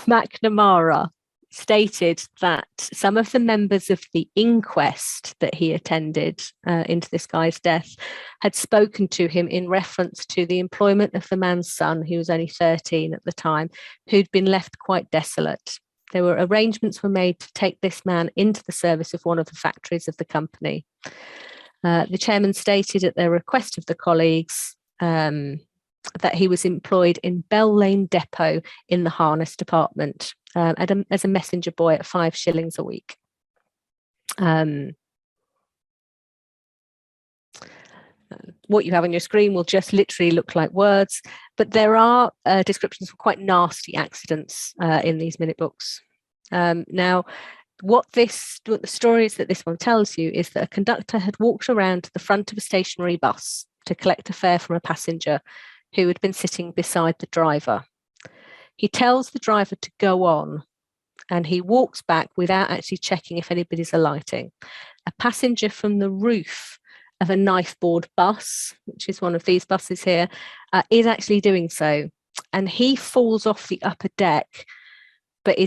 McNamara stated that some of the members of the inquest that he attended into this guy's death had spoken to him in reference to the employment of the man's son, who was only 13 at the time, who'd been left quite desolate. There were arrangements were made to take this man into the service of one of the factories of the company. The chairman stated at the request of the colleagues that he was employed in Bell Lane Depot in the harness department as a messenger boy at 5 shillings a week. What you have on your screen will just literally look like words, but there are descriptions of quite nasty accidents in these minute books. Now, what the stories that this one tells you is that a conductor had walked around to the front of a stationary bus to collect a fare from a passenger who had been sitting beside the driver. He tells the driver to go on, and he walks back without actually checking if anybody's alighting. A passenger from the roof of a knife-board bus, which is one of these buses here, is actually doing so. And he falls off the upper deck, but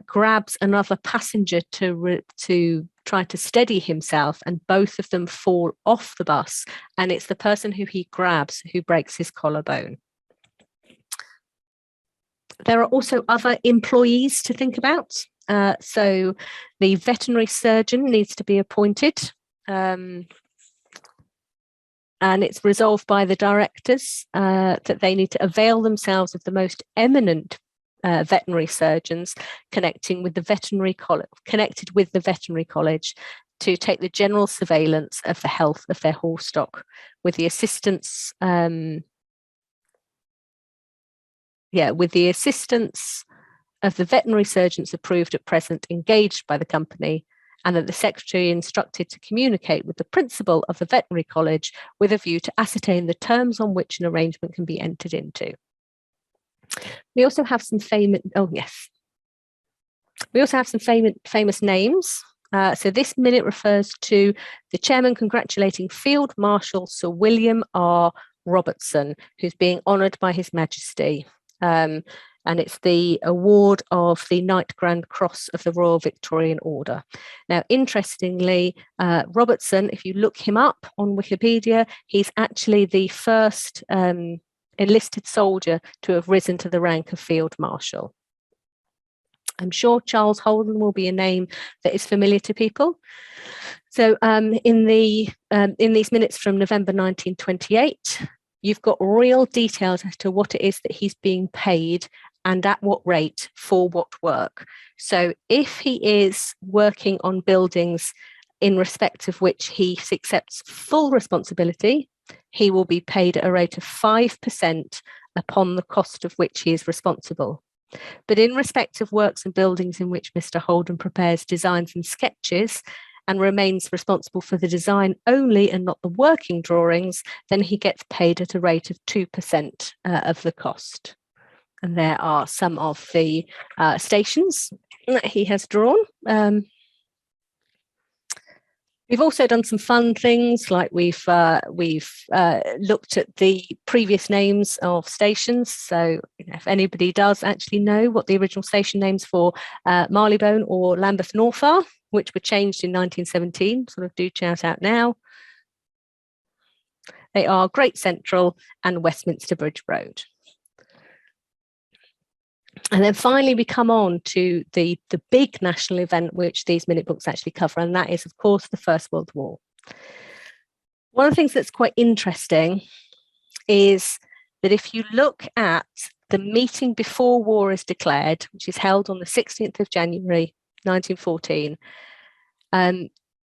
grabs another passenger to try to steady himself, and both of them fall off the bus. And it's the person who he grabs who breaks his collarbone. There are also other employees to think about. So the veterinary surgeon needs to be appointed. And it's resolved by the directors that they need to avail themselves of the most eminent veterinary surgeons connected with the veterinary college to take the general surveillance of the health of their horse stock, with the assistance of the veterinary surgeons approved at present engaged by the company, and that the secretary instructed to communicate with the principal of the veterinary college with a view to ascertain the terms on which an arrangement can be entered into. We also have some famous names. So this minute refers to the chairman congratulating Field Marshal Sir William R. Robertson, who's being honoured by His Majesty. And it's the award of the Knight Grand Cross of the Royal Victorian Order. Now, interestingly, Robertson, if you look him up on Wikipedia, he's actually the first enlisted soldier to have risen to the rank of Field Marshal. I'm sure Charles Holden will be a name that is familiar to people. So in these minutes from November 1928, you've got real details as to what it is that he's being paid and at what rate for what work. So if he is working on buildings in respect of which he accepts full responsibility, he will be paid at a rate of 5% upon the cost of which he is responsible. But in respect of works and buildings in which Mr. Holden prepares designs and sketches and remains responsible for the design only and not the working drawings, then he gets paid at a rate of 2% of the cost. And there are some of the stations that he has drawn. We've also done some fun things, like we've looked at the previous names of stations. So if anybody does actually know what the original station names for Marylebone or Lambeth North are, which were changed in 1917, sort of do shout out now. They are Great Central and Westminster Bridge Road. And then finally, we come on to the big national event which these minute books actually cover, and that is, of course, the First World War. One of the things that's quite interesting is that if you look at the meeting before war is declared, which is held on the 16th of January 1914,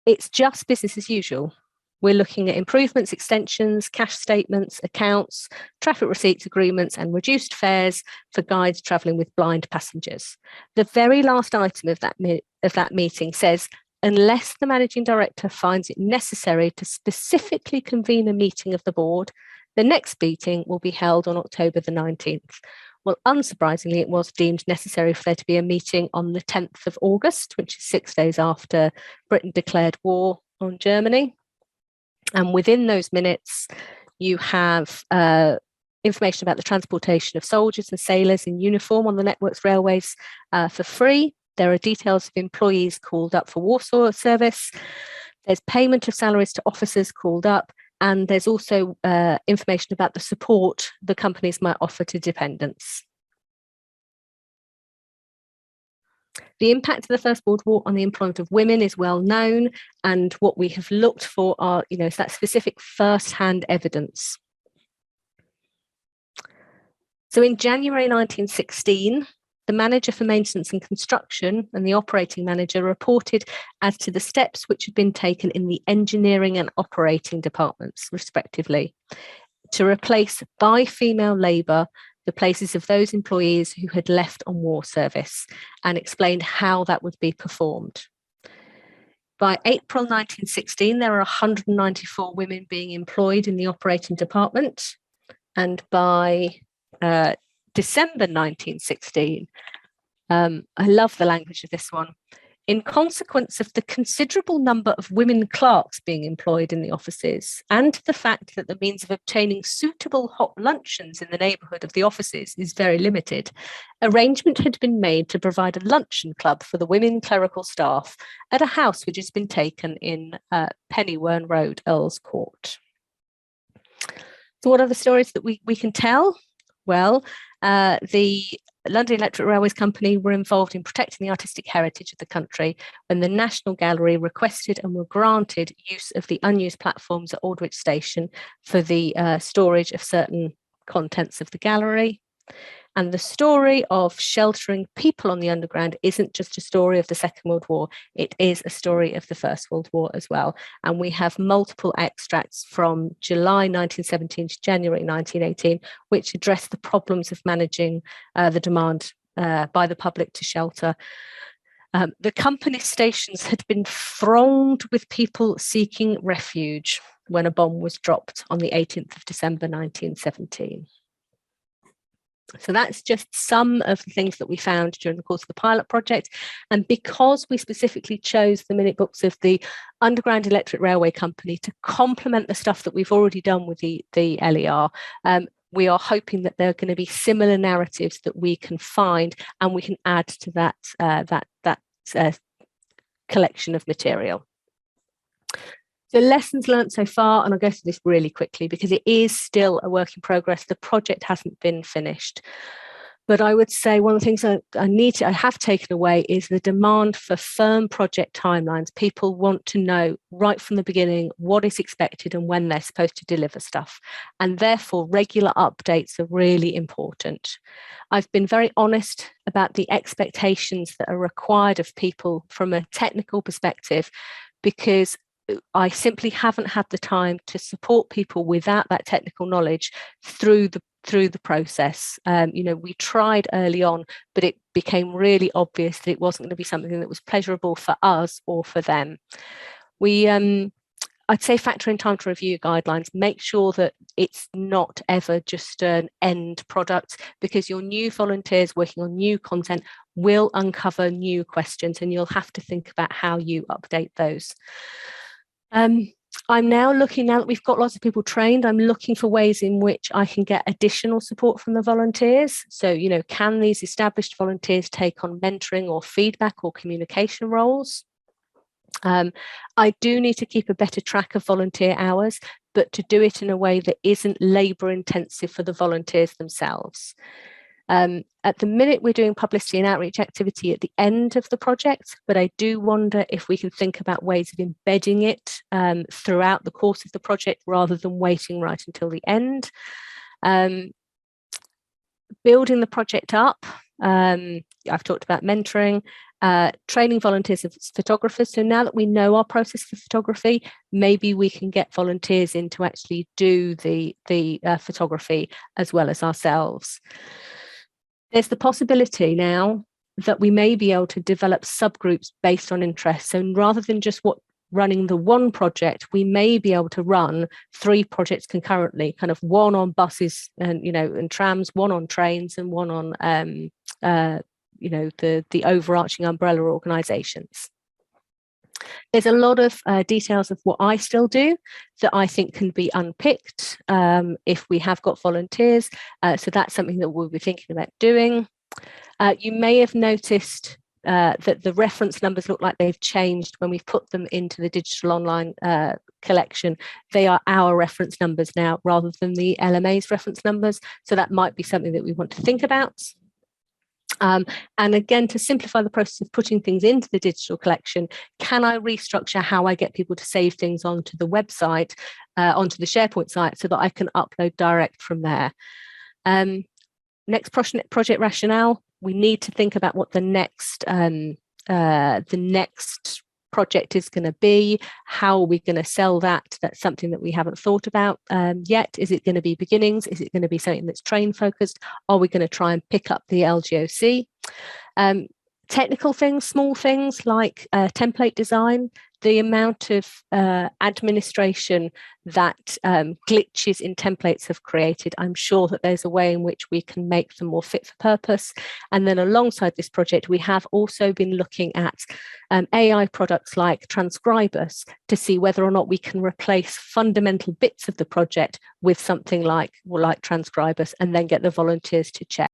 it's just business as usual. We're looking at improvements, extensions, cash statements, accounts, traffic receipts agreements, and reduced fares for guides travelling with blind passengers. The very last item of that meeting says, unless the managing director finds it necessary to specifically convene a meeting of the board, the next meeting will be held on October the 19th. Well, unsurprisingly, it was deemed necessary for there to be a meeting on the 10th of August, which is 6 days after Britain declared war on Germany. And within those minutes, you have information about the transportation of soldiers and sailors in uniform on the network's railways for free. There are details of employees called up for Warsaw service. There's payment of salaries to officers called up. And there's also information about the support the companies might offer to dependents. The impact of the First World War on the employment of women is well known, and what we have looked for are, is that specific first-hand evidence. So in January 1916, the manager for maintenance and construction and the operating manager reported as to the steps which had been taken in the engineering and operating departments, respectively, to replace by female labour the places of those employees who had left on war service, and explained how that would be performed. By April 1916, there are 194 women being employed in the operating department, and by December 1916, I love the language of this one. In consequence of the considerable number of women clerks being employed in the offices, and the fact that the means of obtaining suitable hot luncheons in the neighbourhood of the offices is very limited, arrangement had been made to provide a luncheon club for the women clerical staff at a house which has been taken in Pennywern Road, Earl's Court. So what are the stories that we can tell? Well, the London Electric Railways Company were involved in protecting the artistic heritage of the country when the National Gallery requested and were granted use of the unused platforms at Aldwych Station for the storage of certain contents of the gallery. And the story of sheltering people on the underground isn't just a story of the Second World War, it is a story of the First World War as well. And we have multiple extracts from July 1917 to January 1918, which address the problems of managing the demand by the public to shelter. The company stations had been thronged with people seeking refuge when a bomb was dropped on the 18th of December 1917. So that's just some of the things that we found during the course of the pilot project. And because we specifically chose the minute books of the Underground Electric Railway Company to complement the stuff that we've already done with the LER, we are hoping that there are going to be similar narratives that we can find and we can add to that collection of material. So lessons learned so far, and I'll go through this really quickly because it is still a work in progress. The project hasn't been finished. But I would say one of the things I have taken away is the demand for firm project timelines. People want to know right from the beginning what is expected and when they're supposed to deliver stuff. And therefore, regular updates are really important. I've been very honest about the expectations that are required of people from a technical perspective, because I simply haven't had the time to support people without that technical knowledge through the process. We tried early on, but it became really obvious that it wasn't going to be something that was pleasurable for us or for them. I'd say factor in time to review guidelines, make sure that it's not ever just an end product, because your new volunteers working on new content will uncover new questions and you'll have to think about how you update those. I'm now looking, now that we've got lots of people trained, I'm looking for ways in which I can get additional support from the volunteers. So, can these established volunteers take on mentoring or feedback or communication roles? I do need to keep a better track of volunteer hours, but to do it in a way that isn't labour intensive for the volunteers themselves. At the minute, we're doing publicity and outreach activity at the end of the project, but I do wonder if we can think about ways of embedding it throughout the course of the project rather than waiting right until the end. Building the project up, I've talked about mentoring, training volunteers as photographers. So now that we know our process for photography, maybe we can get volunteers in to actually do the photography as well as ourselves. There's the possibility now that we may be able to develop subgroups based on interest. So rather than just running the one project, we may be able to run 3 projects concurrently, kind of one on buses and trams, one on trains, and one on the overarching umbrella organisations. There's a lot of details of what I still do that I think can be unpicked if we have got volunteers. So that's something that we'll be thinking about doing. You may have noticed that the reference numbers look like they've changed when we've put them into the digital online collection. They are our reference numbers now rather than the LMA's reference numbers. So that might be something that we want to think about. And again, to simplify the process of putting things into the digital collection, can I restructure how I get people to save things onto the website, onto the SharePoint site, so that I can upload direct from there? Next project rationale, we need to think about what the next project is going to be. How are we going to sell that? That's something that we haven't thought about yet. Is it going to be beginnings? Is it going to be something that's train focused? Are we going to try and pick up the LGOC? Technical things, small things like template design, the amount of administration that glitches in templates have created. I'm sure that there's a way in which we can make them more fit for purpose. And then alongside this project, we have also been looking at AI products like Transcribus to see whether or not we can replace fundamental bits of the project with something like Transcribus and then get the volunteers to check.